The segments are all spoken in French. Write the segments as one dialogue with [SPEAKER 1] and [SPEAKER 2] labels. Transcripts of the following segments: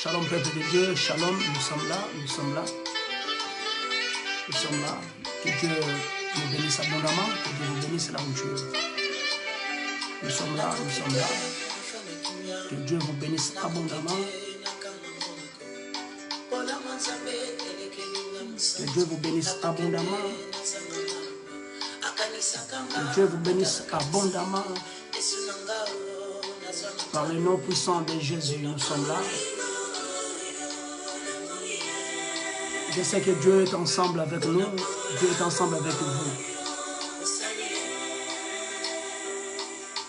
[SPEAKER 1] Shalom peuple de Dieu, shalom, nous sommes là, nous sommes là. Nous sommes là. Que Dieu nous bénisse abondamment, que Dieu nous bénisse là où tu es. Nous sommes là, nous sommes là. Que Dieu vous bénisse abondamment. Que Dieu vous bénisse abondamment. Que Dieu vous bénisse abondamment. Par le nom puissant de Jésus, nous sommes là. Je sais que Dieu est ensemble avec nous. Dieu est ensemble avec vous.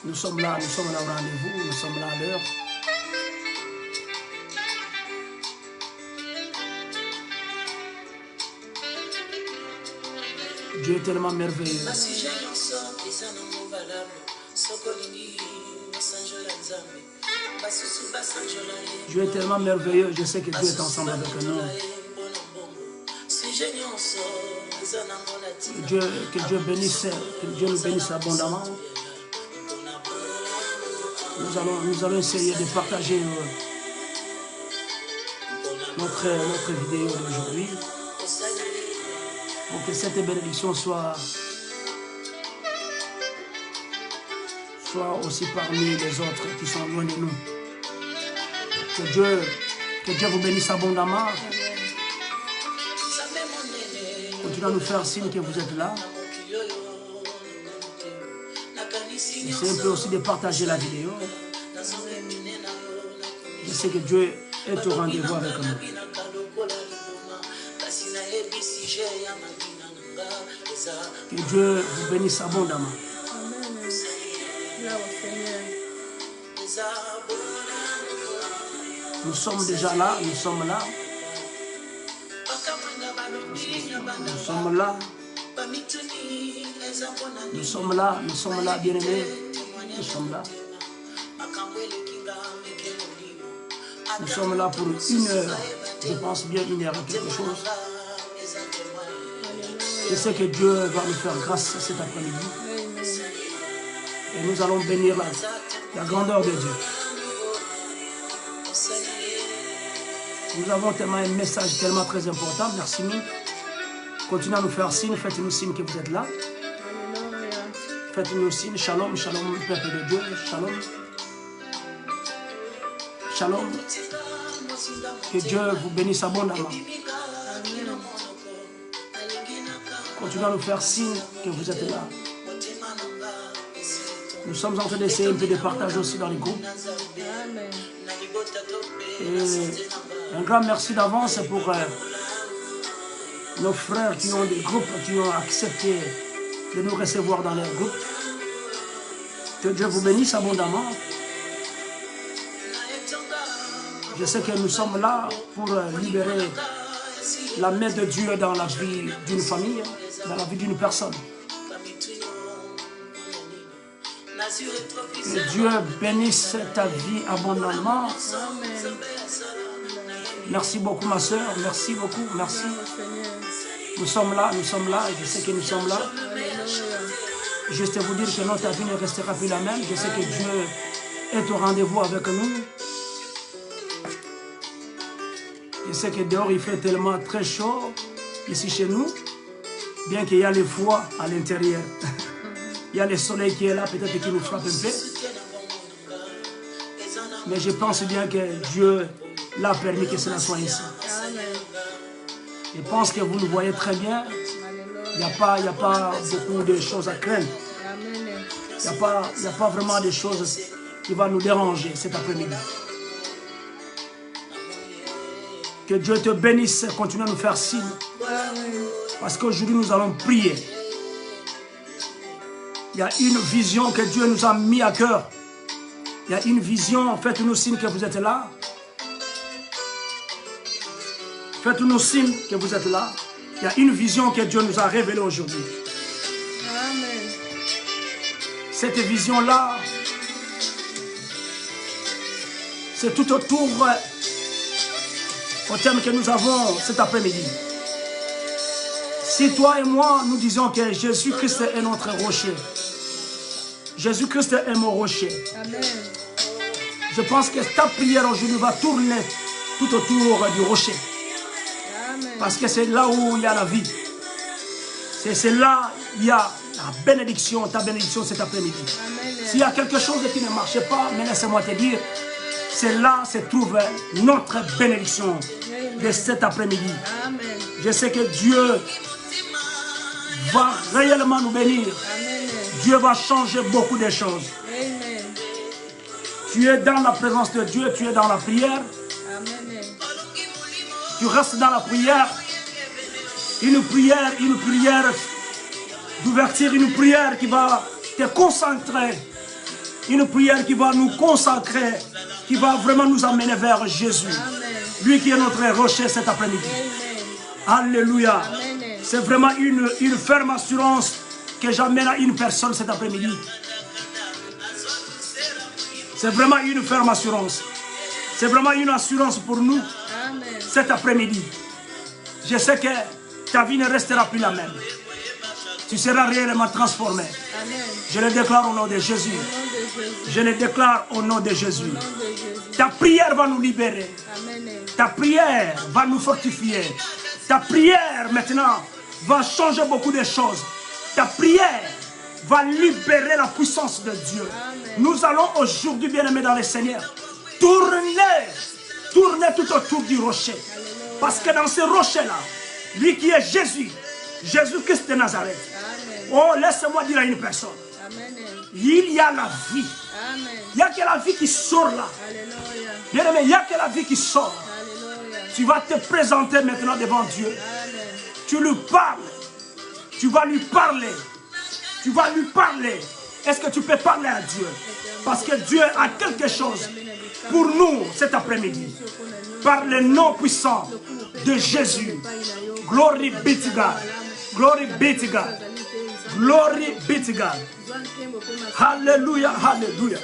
[SPEAKER 1] Nous sommes là au rendez-vous. Nous sommes là à l'heure. Dieu est tellement merveilleux. Dieu est tellement merveilleux. Je sais que Dieu est ensemble avec nous. Que Dieu nous bénisse abondamment. Nous allons essayer de partager notre vidéo d'aujourd'hui pour que cette bénédiction soit aussi parmi les autres qui sont loin de nous. Que Dieu vous bénisse abondamment. Continuez à nous faire signe que vous êtes là. Essayez un peu aussi de partager la vidéo. Je sais que Dieu est au rendez-vous avec nous. Que Dieu vous bénisse abondamment. Nous sommes déjà là, nous sommes là. Nous sommes là. Nous sommes là, bien-aimés. Nous sommes là. Nous sommes là pour 1 heure. Je pense bien 1 heure et quelque chose. Je sais que Dieu va nous faire grâce cet après-midi. Et nous allons bénir la grandeur de Dieu. Nous avons tellement un message tellement très important. Merci nous. Continuez à nous faire signe. Faites-nous signe que vous êtes là. Faites-nous signe. Shalom, shalom, peuple de Dieu. Shalom. Shalom. Que Dieu vous bénisse abondamment. Continuez à nous faire signe que vous êtes là. Nous sommes en train d'essayer un peu de partager aussi dans les groupes. Et un grand merci d'avance pour nos frères qui ont des groupes, qui ont accepté de nous recevoir dans leurs groupes. Que Dieu vous bénisse abondamment. Je sais que nous sommes là pour libérer la main de Dieu dans la vie d'une famille, dans la vie d'une personne. Que Dieu bénisse ta vie abondamment. Merci beaucoup ma soeur, merci beaucoup, merci. Nous sommes là, et je sais que nous sommes là. Juste vous dire que notre vie ne restera plus la même. Je sais que Dieu est au rendez-vous avec nous. Je sais que dehors il fait tellement très chaud ici chez nous, bien qu'il y a le froid à l'intérieur. Il y a le soleil qui est là, peut-être qui nous frappe un peu. Mais je pense bien que Dieu l'a permis que cela soit ici. Je pense que vous le voyez très bien. Il n'y a pas beaucoup de choses à craindre. Il n'y a pas vraiment de choses qui vont nous déranger cet après-midi. Que Dieu te bénisse, continue à nous faire signe. Parce qu'aujourd'hui nous allons prier. Il y a une vision que Dieu nous a mis à cœur. Il y a une vision, faites-nous signe que vous êtes là. Faites-nous signe que vous êtes là. Il y a une vision que Dieu nous a révélée aujourd'hui.
[SPEAKER 2] Amen.
[SPEAKER 1] Cette vision-là, c'est tout autour au thème que nous avons cet après-midi. Si toi et moi, nous disons que Jésus-Christ est notre rocher, Jésus-Christ est mon rocher.
[SPEAKER 2] Amen.
[SPEAKER 1] Je pense que ta prière aujourd'hui va tourner tout autour du rocher.
[SPEAKER 2] Amen.
[SPEAKER 1] Parce que c'est là où il y a la vie. C'est là où il y a la bénédiction, ta bénédiction cet après-midi. S'il y a quelque chose qui ne marche pas, mais laisse-moi te dire, c'est là se trouve notre bénédiction de cet après-midi. Je sais que Dieu va réellement nous bénir.
[SPEAKER 2] Amen.
[SPEAKER 1] Dieu va changer beaucoup de choses.
[SPEAKER 2] Amen.
[SPEAKER 1] Tu es dans la présence de Dieu, tu es dans la prière.
[SPEAKER 2] Amen.
[SPEAKER 1] Tu restes dans la prière. Une prière d'ouverture, une prière qui va te concentrer. Une prière qui va nous consacrer, qui va vraiment nous amener vers Jésus.
[SPEAKER 2] Amen.
[SPEAKER 1] Lui qui est notre rocher cet après-midi.
[SPEAKER 2] Amen.
[SPEAKER 1] Alléluia.
[SPEAKER 2] Amen.
[SPEAKER 1] C'est vraiment une ferme assurance que j'amène à une personne cet après-midi. C'est vraiment une ferme assurance. C'est vraiment une assurance pour nous.
[SPEAKER 2] Amen.
[SPEAKER 1] Cet après-midi. Je sais que ta vie ne restera plus la même. Tu seras réellement transformé.
[SPEAKER 2] Amen.
[SPEAKER 1] Je le déclare au nom de Jésus.
[SPEAKER 2] Au nom de Jésus.
[SPEAKER 1] Je le déclare au nom de Jésus.
[SPEAKER 2] Au nom de Jésus.
[SPEAKER 1] Ta prière va nous libérer.
[SPEAKER 2] Amen.
[SPEAKER 1] Ta prière va nous fortifier. Ta prière maintenant va changer beaucoup de choses. Ta prière va libérer la puissance de Dieu.
[SPEAKER 2] Amen.
[SPEAKER 1] Nous allons aujourd'hui, bien-aimés dans le Seigneur, tourner tout autour du rocher. Parce que dans ce rocher-là, lui qui est Jésus, Jésus-Christ de Nazareth.
[SPEAKER 2] Amen.
[SPEAKER 1] Oh, laisse-moi dire à une personne,
[SPEAKER 2] Amen.
[SPEAKER 1] il y a la vie.
[SPEAKER 2] Amen.
[SPEAKER 1] Il n'y a que la vie qui sort là.
[SPEAKER 2] Alléluia.
[SPEAKER 1] Bien-aimé, il n'y a que la vie qui sort.
[SPEAKER 2] Alléluia.
[SPEAKER 1] Tu vas te présenter maintenant devant Dieu.
[SPEAKER 2] Amen.
[SPEAKER 1] Tu lui parles. Tu vas lui parler. Tu vas lui parler. Est-ce que tu peux parler à Dieu? Parce que Dieu a quelque chose pour nous cet après-midi. Par le nom puissant de Jésus. Glory be to God. Glory be to God. Glory be to God. Alléluia, alléluia.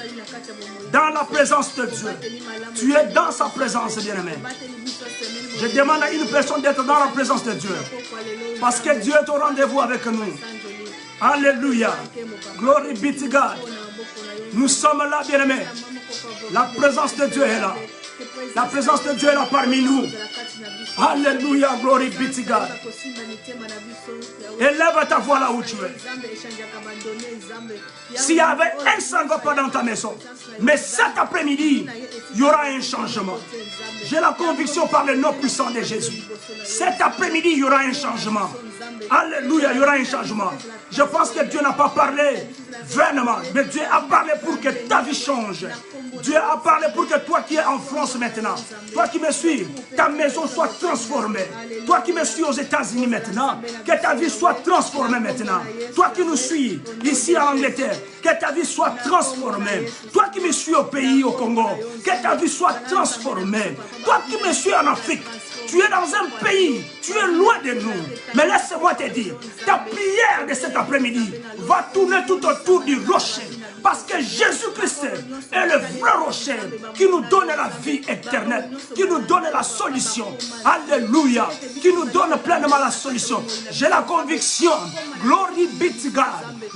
[SPEAKER 1] Dans la présence de Dieu. Tu es dans sa présence, bien-aimé. Je demande à une personne d'être dans la présence de Dieu. Parce que Dieu est au rendez-vous avec nous. Alléluia. Glory be to God. Nous sommes là, bien-aimés. La présence de Dieu est là. La présence de Dieu est là parmi nous. Alléluia, glory be to God. Élève ta voix là où tu es. S'il y avait un seul repas dans ta maison, mais cet après-midi, il y aura un changement. J'ai la conviction par le nom puissant de Jésus. Cet après-midi, il y aura un changement. Alléluia, il y aura un changement. Je pense que Dieu n'a pas parlé vainement, mais Dieu a parlé pour que ta vie change. Dieu a parlé pour que toi qui es en France maintenant, toi qui me suis, ta maison soit transformée. Toi qui me suis aux États-Unis maintenant, que ta vie soit transformée maintenant. Toi qui nous suis ici en Angleterre, que ta vie soit transformée. Toi qui me suis au pays, au Congo, que ta vie soit transformée. Toi qui me suis en Afrique, tu es dans un pays, tu es loin de nous. Mais laisse-moi te dire, ta prière de cet après-midi va tourner tout autour du rocher. Parce que Jésus-Christ est le vrai rocher qui nous donne la vie éternelle, qui nous donne la solution. Alléluia. Qui nous donne pleinement la solution. J'ai la conviction. Glory be to God.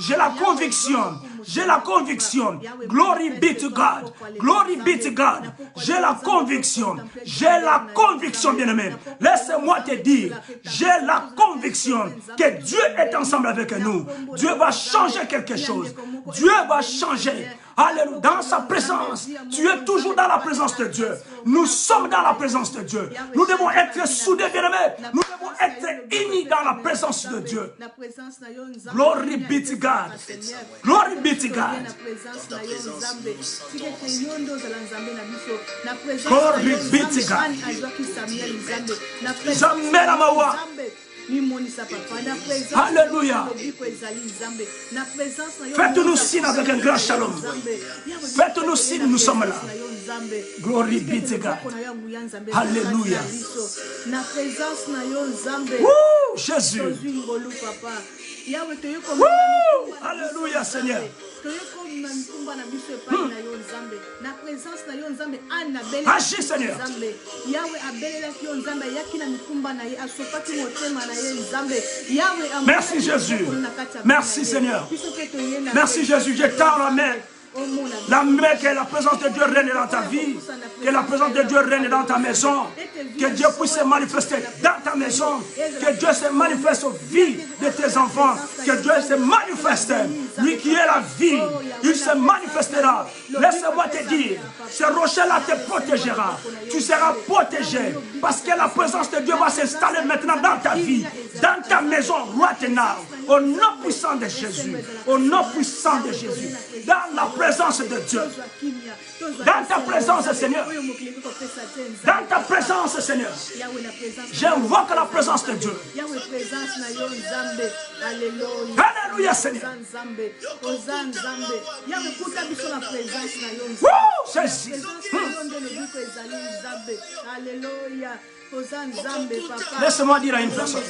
[SPEAKER 1] J'ai la conviction. J'ai la conviction. Glory be to God. Glory be to God. J'ai la conviction. J'ai la conviction, bien-aimé. Laisse-moi te dire, j'ai la conviction que Dieu est ensemble avec nous. Dieu va changer quelque chose. Dieu va changer. Alléluia. Dans sa présence. Tu es toujours dans la présence de Dieu. Nous sommes dans la présence de Dieu. Nous devons être soudés, bien-aimés. Nous devons être unis dans la présence de Dieu. Glory be to God. Glory be to God. Glory be to God. Jamais la mawa. Alléluia. Faites-nous signe avec un grand shalom. Faites-nous signe, nous sommes là. Glory be to God. Alléluia. Woo, Jésus. Woo, Alléluia, Seigneur. Agis, Seigneur. Merci, Jésus. Merci, Seigneur. Merci, Jésus. Je tends la main. La main que la présence de Dieu règne dans ta vie, que la présence de Dieu règne dans ta maison, que Dieu puisse se manifester dans ta maison, que Dieu se manifeste aux vies de tes enfants, que Dieu se manifeste, lui qui est la vie, il se manifestera. Laisse-moi te dire, ce rocher-là te protégera, tu seras protégé, parce que la présence de Dieu va s'installer maintenant dans ta vie, dans ta maison, maintenant, au nom puissant de Jésus, au nom puissant de Jésus, dans la présence de Dieu, dans ta présence, Seigneur, dans ta présence, Seigneur, j'invoque la présence de Dieu. Alléluia, Seigneur. Wouh, Jésus. Laisse-moi dire à une personne,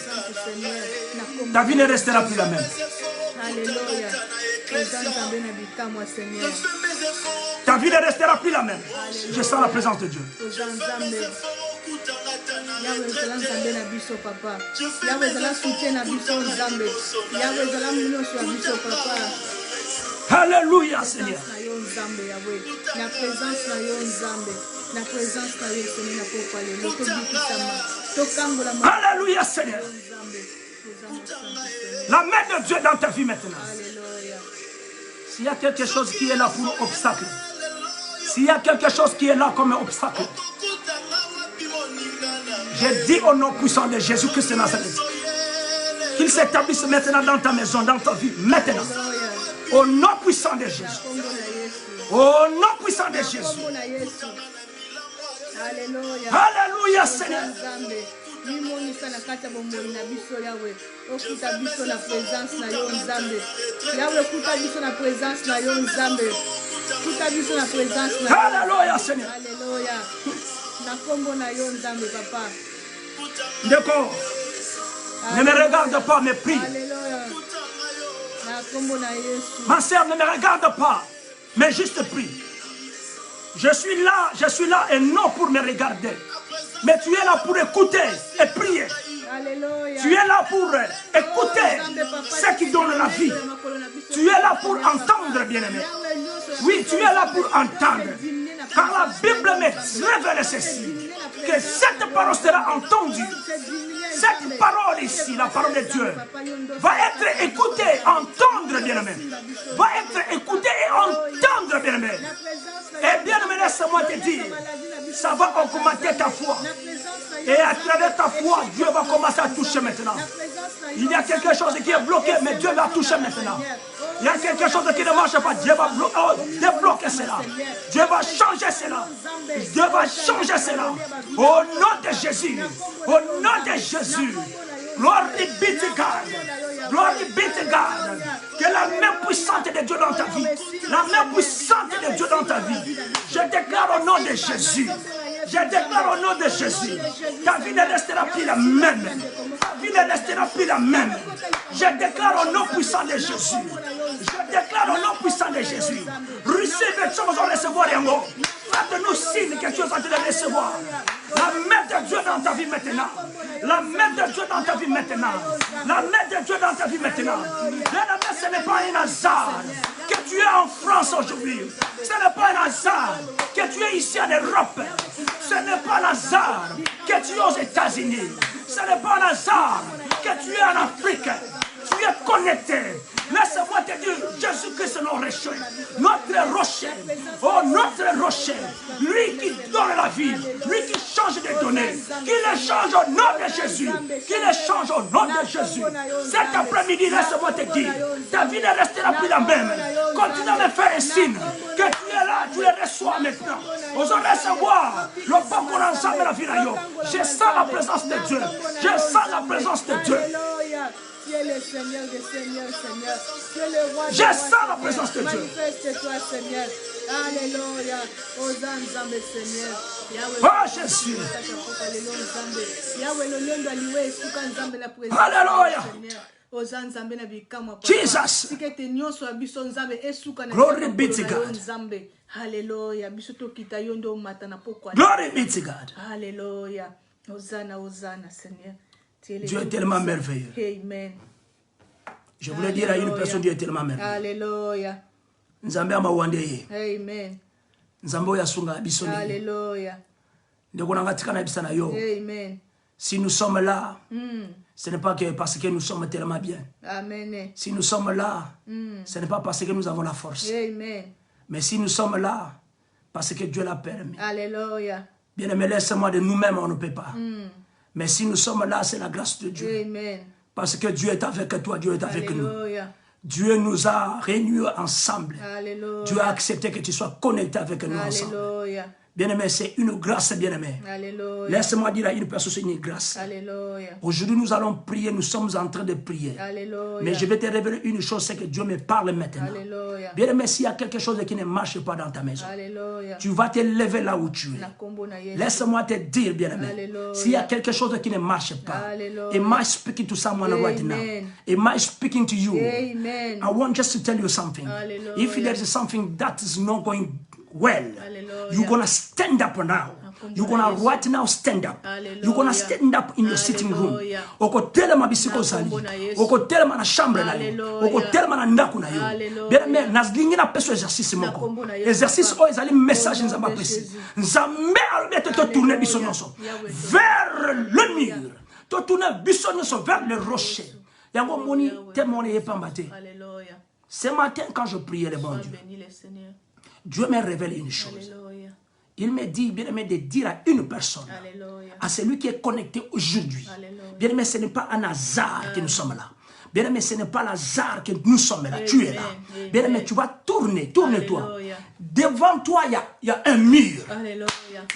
[SPEAKER 1] ta vie ne restera plus la même.
[SPEAKER 2] Alléluia.
[SPEAKER 1] Ta vie ne restera plus la même. Je sens la présence de Dieu. Alléluia, Seigneur. Alléluia, Seigneur. La main de Dieu dans ta vie maintenant. S'il y a quelque chose qui est là pour obstacle, s'il y a quelque chose qui est là comme un obstacle, je dis au nom puissant de Jésus-Christ de Nazareth, qu'il s'établisse maintenant dans ta maison, dans ta vie, maintenant. Au nom puissant de Jésus. Au nom puissant de Jésus. Alléluia, Seigneur. Alléluia, Seigneur. D'accord. Ne me regarde pas, mais prie. Ma sœur, ne me regarde pas, mais juste prie. Je suis là et non pour me regarder. Mais tu es là pour écouter et prier. Tu es là pour écouter ce qui donne la vie. Tu es là pour entendre, bien-aimé. Oui, tu es là pour entendre. Car la Bible me révèle ceci, que cette parole sera entendue. Cette parole ici, la parole de Dieu, va être écoutée, entendre, bien-aimé. Va être écoutée et entendre, bien-aimé. Et bien-aimé, laisse-moi te dire, ça va augmenter ta foi. Et à travers ta foi, Dieu va commencer à toucher maintenant. Il y a quelque chose qui est bloqué, mais Dieu va toucher maintenant. Il y a quelque chose qui ne marche pas, Dieu va débloquer cela. Dieu va changer cela. Dieu va changer cela. Au nom de Jésus. Au nom de Jésus. Glory be to God. Glory be to God. Que la main puissante de Dieu dans ta vie. La main puissante de Dieu dans ta vie. Je déclare au nom de Jésus. Je déclare au nom de Jésus, ta vie ne restera plus la même. Ta vie ne restera plus la même. Je déclare au nom puissant de Jésus. Je déclare au nom puissant de Jésus. Recevez choses à recevoir en haut. Faites-nous signe que tu es en train de recevoir. La main de Dieu dans ta vie maintenant. La main de Dieu dans ta vie maintenant. La main de Dieu dans ta vie maintenant. Ce n'est pas un hasard que tu es en France aujourd'hui. Ce n'est pas un hasard que tu es ici en Europe. Ce n'est pas un hasard que tu es aux États-Unis. Ce n'est pas un hasard que tu es en Afrique. Tu es connecté. Laisse-moi te dire, Jésus-Christ est notre rocher. Notre rocher. Oh, notre rocher. Lui qui donne la vie. Lui qui change des données. Qui les change au nom de Jésus. Qui les change au nom de Jésus. Cet après-midi, laisse-moi te dire, ta vie ne restera plus la même. Continue à me faire un signe. Que tu es là, tu les reçois maintenant. Vous allez recevoir le bon qu'on ensemble la vie. Je sens la présence de Dieu. Je sens la présence de Dieu.
[SPEAKER 2] Tu es le Seigneur des Seigneurs, Seigneur. Tu es le roi.
[SPEAKER 1] Je sens la présence de Dieu.
[SPEAKER 2] Manifeste-toi, Seigneur. Alléluia. Hosanna, Nzambe, Seigneur.
[SPEAKER 1] Oh Jésus. Alléluia. Jesus. Glory be to God.
[SPEAKER 2] Alléluia.
[SPEAKER 1] Glory be to God.
[SPEAKER 2] Alléluia. Hosanna, Hosanna, Seigneur.
[SPEAKER 1] Dieu est tellement merveilleux.
[SPEAKER 2] Amen.
[SPEAKER 1] Je voulais dire à une personne, Dieu est tellement merveilleux.
[SPEAKER 2] Alléluia.
[SPEAKER 1] Nzambe amawandeye.
[SPEAKER 2] Amen.
[SPEAKER 1] Nzambe oyasunga bisoni.
[SPEAKER 2] Alléluia.
[SPEAKER 1] Amen. Si nous sommes là, ce n'est pas que parce que nous sommes tellement bien.
[SPEAKER 2] Amen.
[SPEAKER 1] Si nous sommes là, ce n'est pas parce que nous avons la force.
[SPEAKER 2] Amen.
[SPEAKER 1] Mais si nous sommes là, parce que Dieu l'a permis.
[SPEAKER 2] Alléluia.
[SPEAKER 1] Bien aimé, laisse-moi de nous-mêmes, on ne peut pas. Mais si nous sommes là, c'est la grâce de Dieu.
[SPEAKER 2] Amen.
[SPEAKER 1] Parce que Dieu est avec toi, Dieu est avec
[SPEAKER 2] Alléluia.
[SPEAKER 1] nous. Dieu nous a réunis ensemble.
[SPEAKER 2] Alléluia.
[SPEAKER 1] Dieu a accepté que tu sois connecté avec nous ensemble.
[SPEAKER 2] Alléluia.
[SPEAKER 1] Bien-aimé, c'est une grâce, bien-aimé.
[SPEAKER 2] Alléluia.
[SPEAKER 1] Laisse-moi dire à une personne, c'est une grâce.
[SPEAKER 2] Alléluia.
[SPEAKER 1] Aujourd'hui, nous allons prier, nous sommes en train de prier.
[SPEAKER 2] Alléluia.
[SPEAKER 1] Mais je vais te révéler une chose, c'est que Dieu me parle maintenant.
[SPEAKER 2] Alléluia.
[SPEAKER 1] Bien-aimé, s'il y a quelque chose qui ne marche pas dans ta maison,
[SPEAKER 2] Alléluia.
[SPEAKER 1] tu vas te lever là où tu es. Laisse-moi te dire, bien-aimé, s'il y a quelque chose qui ne marche pas, am I speaking to someone right now? Am I speaking to you?
[SPEAKER 2] Amen.
[SPEAKER 1] I want just to tell you something.
[SPEAKER 2] Hallelujah.
[SPEAKER 1] If there is something that is not going well,
[SPEAKER 2] Hallelujah.
[SPEAKER 1] you're going to stand up now. You're going to right now stand up.
[SPEAKER 2] Hallelujah.
[SPEAKER 1] You're going to stand up in your sitting room.
[SPEAKER 2] Hallelujah.
[SPEAKER 1] Okotelema bisiko zali. Okotelema na chambre na yo. Okotelema na ndaku na yo. Bien mais nazlingi na peso exercice moko. Exercice o ezali message nzamba précis. Nzambe alobete to tourner biso nyonso vers le mur. To tourner biso nyonso vers le rocher. Yango moni témoigner epambate.
[SPEAKER 2] Alléluia.
[SPEAKER 1] Ce matin quand je priais le bon Dieu, Dieu m'a révélé une chose.
[SPEAKER 2] Alléluia.
[SPEAKER 1] Il me dit, bien aimé, de dire à une personne,
[SPEAKER 2] Alléluia.
[SPEAKER 1] à celui qui est connecté aujourd'hui, bien aimé, ce n'est pas un hasard que nous sommes là. Bien aimé, ce n'est pas l'hasard que nous sommes là. Tu es là. Bien aimé, tu vas tourner, tourne-toi. Devant toi, il y a un mur.
[SPEAKER 2] Alléluia.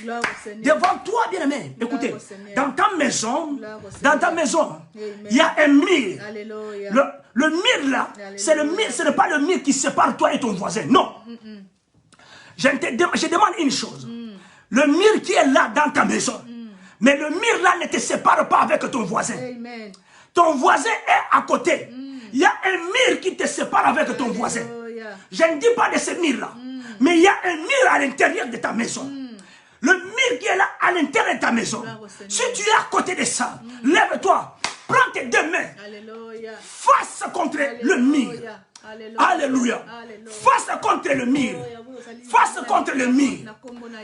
[SPEAKER 2] Gloire au Seigneur.
[SPEAKER 1] Devant toi, bien aimé, écoutez, dans ta maison, il y a un mur.
[SPEAKER 2] Alléluia.
[SPEAKER 1] Le mur là, c'est le mur, ce n'est pas le mur qui sépare toi et ton voisin. Non. Je demande une chose. Le mur qui est là dans ta maison, mais le mur là ne te sépare pas avec ton voisin.
[SPEAKER 2] Amen.
[SPEAKER 1] Ton voisin est à côté. Il y a un mur qui te sépare avec ton voisin. Je ne dis pas de ce mur-là, mais il y a un mur à l'intérieur de ta maison. Le mur qui est là à l'intérieur de ta maison. Si tu es à côté de ça, lève-toi, prends tes deux mains, face contre le mur. Alléluia. Face contre le mur. Face contre le mur.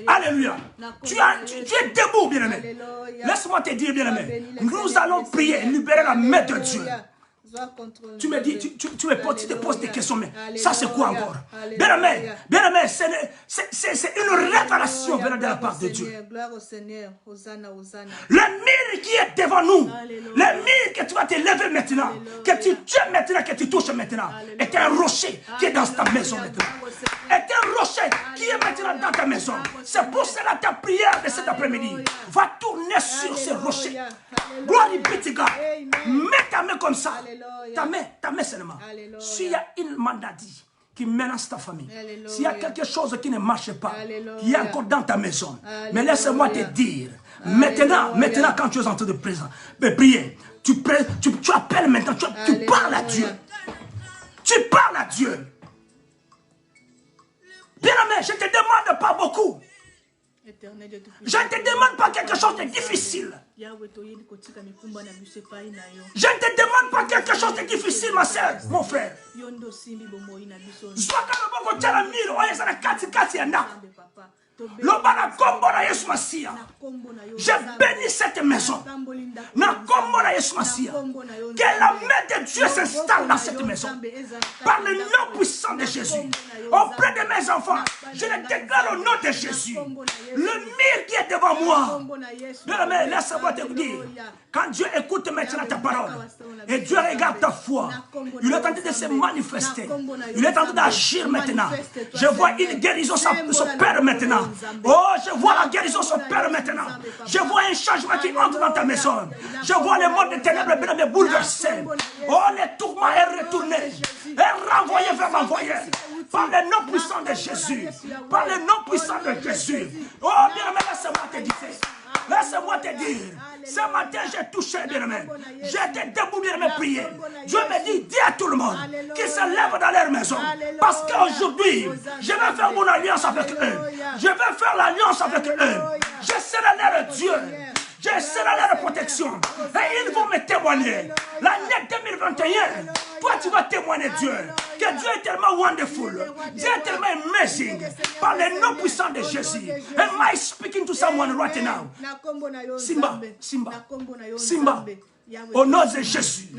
[SPEAKER 1] Alléluia. Tu es debout, bien-aimé. Laisse-moi te dire, bien-aimé. Nous allons prier, libérer la main de Dieu. Tu me dis, tu te poses des questions, mais ça c'est quoi encore? Bien-aimé, c'est une révélation venant de la part de Dieu. Le mur qui est devant nous, le mur que tu vas te lever maintenant, que tu tues maintenant, que tu touches maintenant, est un rocher qui est dans ta maison maintenant. Est un rocher qui est maintenant dans ta maison. C'est pour cela ta prière de cet après-midi va tourner sur ce rocher. Gloire be to God. Mets ta main comme ça. Ta main seulement. S'il y a une maladie qui menace ta famille, s'il y a quelque chose qui ne marche pas, qui est encore dans ta maison, mais laisse-moi te dire, maintenant quand tu es en train de prier, tu appelles maintenant, tu parles à Dieu. Tu parles à Dieu. Bien-aimé, je ne te demande pas beaucoup. Je ne te demande pas quelque chose de difficile. Je ne te demande pas quelque chose de difficile, ma soeur, mon frère. Je bénis cette maison. Que la main de Dieu s'installe dans cette maison. Par le nom puissant de Jésus. Auprès de mes enfants, je le déclare au nom de Jésus. Le mur qui est devant moi. Bien-aimé, laisse-moi te dire. Quand Dieu écoute maintenant ta parole, et Dieu regarde ta foi, il est en train de se manifester. Il est en train d'agir maintenant. Je vois une guérison s'opérer maintenant. Oh, je vois la guérison s'opérer maintenant. Je vois un changement qui entre dans ta maison. Je vois les mondes des ténèbres bien bouleversés. Oh, les tourments est retourné. Et renvoyé vers l'envoyé. Par le nom puissant de Jésus. Par le nom puissant de Jésus. Oh, bien-aimé, laisse-moi te dire. Laisse-moi te dire. Ce matin, j'ai touché, bien-aimé. J'étais debout, bien-aimé, prier. Dieu me dit, dis à tout le monde qu'ils se lèvent dans leur maison. Parce qu'aujourd'hui, je vais faire mon alliance avec eux. Je vais faire l'alliance avec eux. Je serai leur Dieu. Je serai leur protection. Et ils vont me témoigner. L'année 2021, toi, tu vas témoigner Dieu. Que Dieu est tellement wonderful. Dieu est tellement amazing. Par le nom puissant de Jésus. Am I speaking to someone right now? Simba, Simba, Simba. Au nom de Jésus.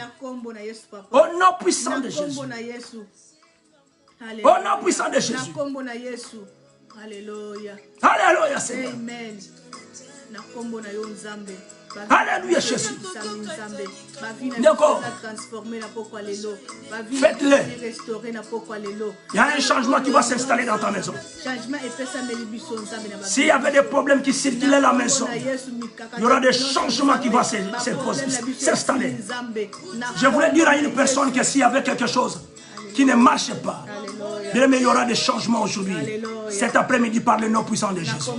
[SPEAKER 1] Au nom puissant de Jésus. Au nom puissant de Jésus.
[SPEAKER 2] Alléluia.
[SPEAKER 1] Alléluia, Seigneur.
[SPEAKER 2] Amen.
[SPEAKER 1] Alléluia, Jésus. D'accord. Faites-le. Il y a un changement qui va s'installer dans ta maison. S'il y avait des problèmes qui circulaient dans la maison, il y aura des changements qui vont s'installer. Je voulais dire à une personne que s'il y avait quelque chose qui ne marche pas, bien-aimé, il y aura des changements aujourd'hui. Cet après-midi, par le nom puissant de Jésus.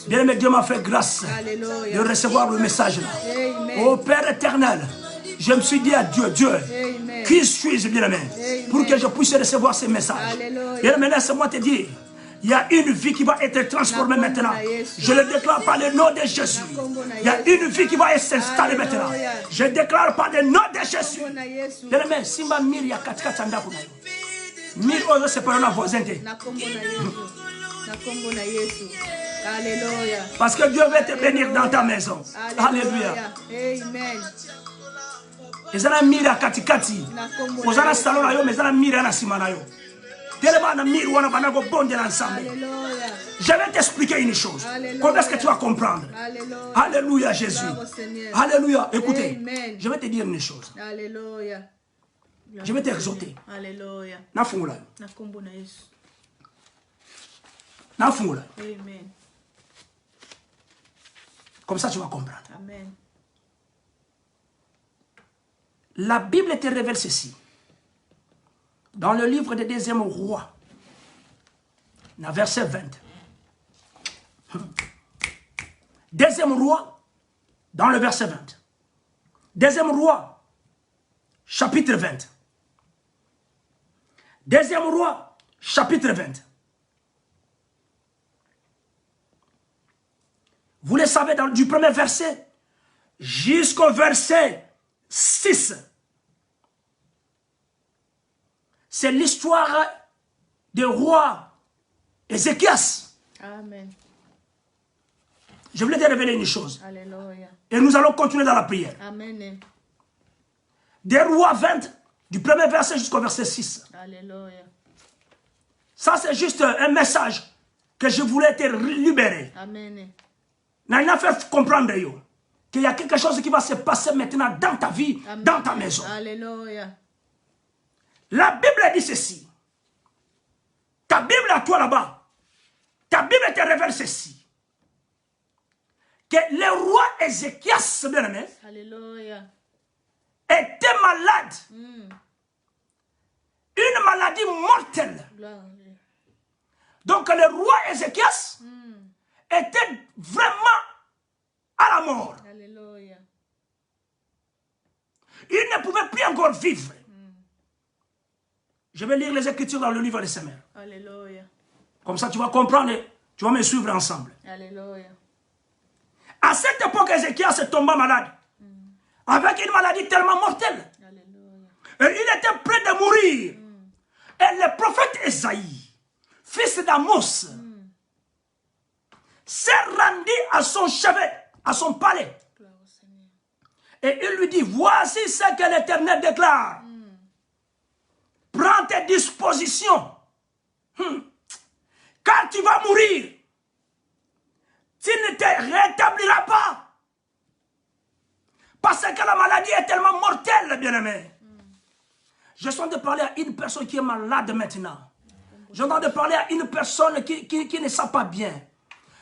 [SPEAKER 1] Bien-aimé, Dieu m'a fait grâce de recevoir le message là. Ô Père éternel, je me suis dit à Dieu, Dieu, qui suis-je, bien-aimé, pour que je puisse recevoir ces messages. Bien-aimé, laisse-moi te dire, il y a une vie qui va être transformée maintenant. Je le déclare par le nom de Jésus. Il y a une vie qui va s'installer maintenant. Je déclare par le nom de Jésus. Bien-aimé, Simba Miria Katika Chandaku. Mir oyo c'est pas un voisin. Parce que Dieu veut te bénir dans ta maison. Alléluia. Amen. Ezana mira katikati. Ozana salon na yo, mais ezana mira na sima na yo. Tellement na mira wana banako bonde ensemble. Je vais t'expliquer une chose. Comment est-ce que tu vas comprendre? Alléluia Jésus. Alléluia. Écoutez, je vais te dire une chose. Alléluia. Je vais t'exhorter. Alléluia. Nafungula. Nafungula. Amen. Comme ça tu vas comprendre. Amen. La Bible te révèle ceci. Dans le livre des 2e Rois, dans verset 20. 2e Roi, dans le verset 20. 2e Roi, chapitre 20. 2e Roi, chapitre 20. Vous le savez, du premier verset jusqu'au verset 6. C'est l'histoire du roi Ézéchias. Amen. Je voulais te révéler une chose. Alléluia. Et nous allons continuer dans la prière. Amen. Des rois 20, du premier verset jusqu'au verset 6. Alléluia. Ça, c'est juste un message que je voulais te libérer. Amen. N'a fait comprendre qu'il y a quelque chose qui va se passer maintenant dans ta vie, amen, dans ta maison. Alléluia. La Bible dit ceci. Ta Bible à toi là-bas, ta Bible te révèle ceci. Que le roi Ézéchias, bien-aimé, était malade. Une maladie mortelle. Donc le roi Ézéchias était vraiment à la mort. Alléluia. Il ne pouvait plus encore vivre. Je vais lire les Écritures dans le livre de Samuel. Alléluia. Comme ça, tu vas comprendre, tu vas me suivre ensemble. Alléluia. À cette époque, Ézéchias est tombé malade. Avec une maladie tellement mortelle. Alléluia. Et il était prêt de mourir. Et le prophète Esaïe, fils d'Amos, s'est rendu à son chevet, à son palais. Et il lui dit, voici ce que l'Éternel déclare. Prends tes dispositions. Quand tu vas mourir, tu ne te rétabliras pas. Parce que la maladie est tellement mortelle, bien-aimé. Je suis en train de parler à une personne qui est malade maintenant. Je suis en train de parler à une personne qui ne sent pas bien.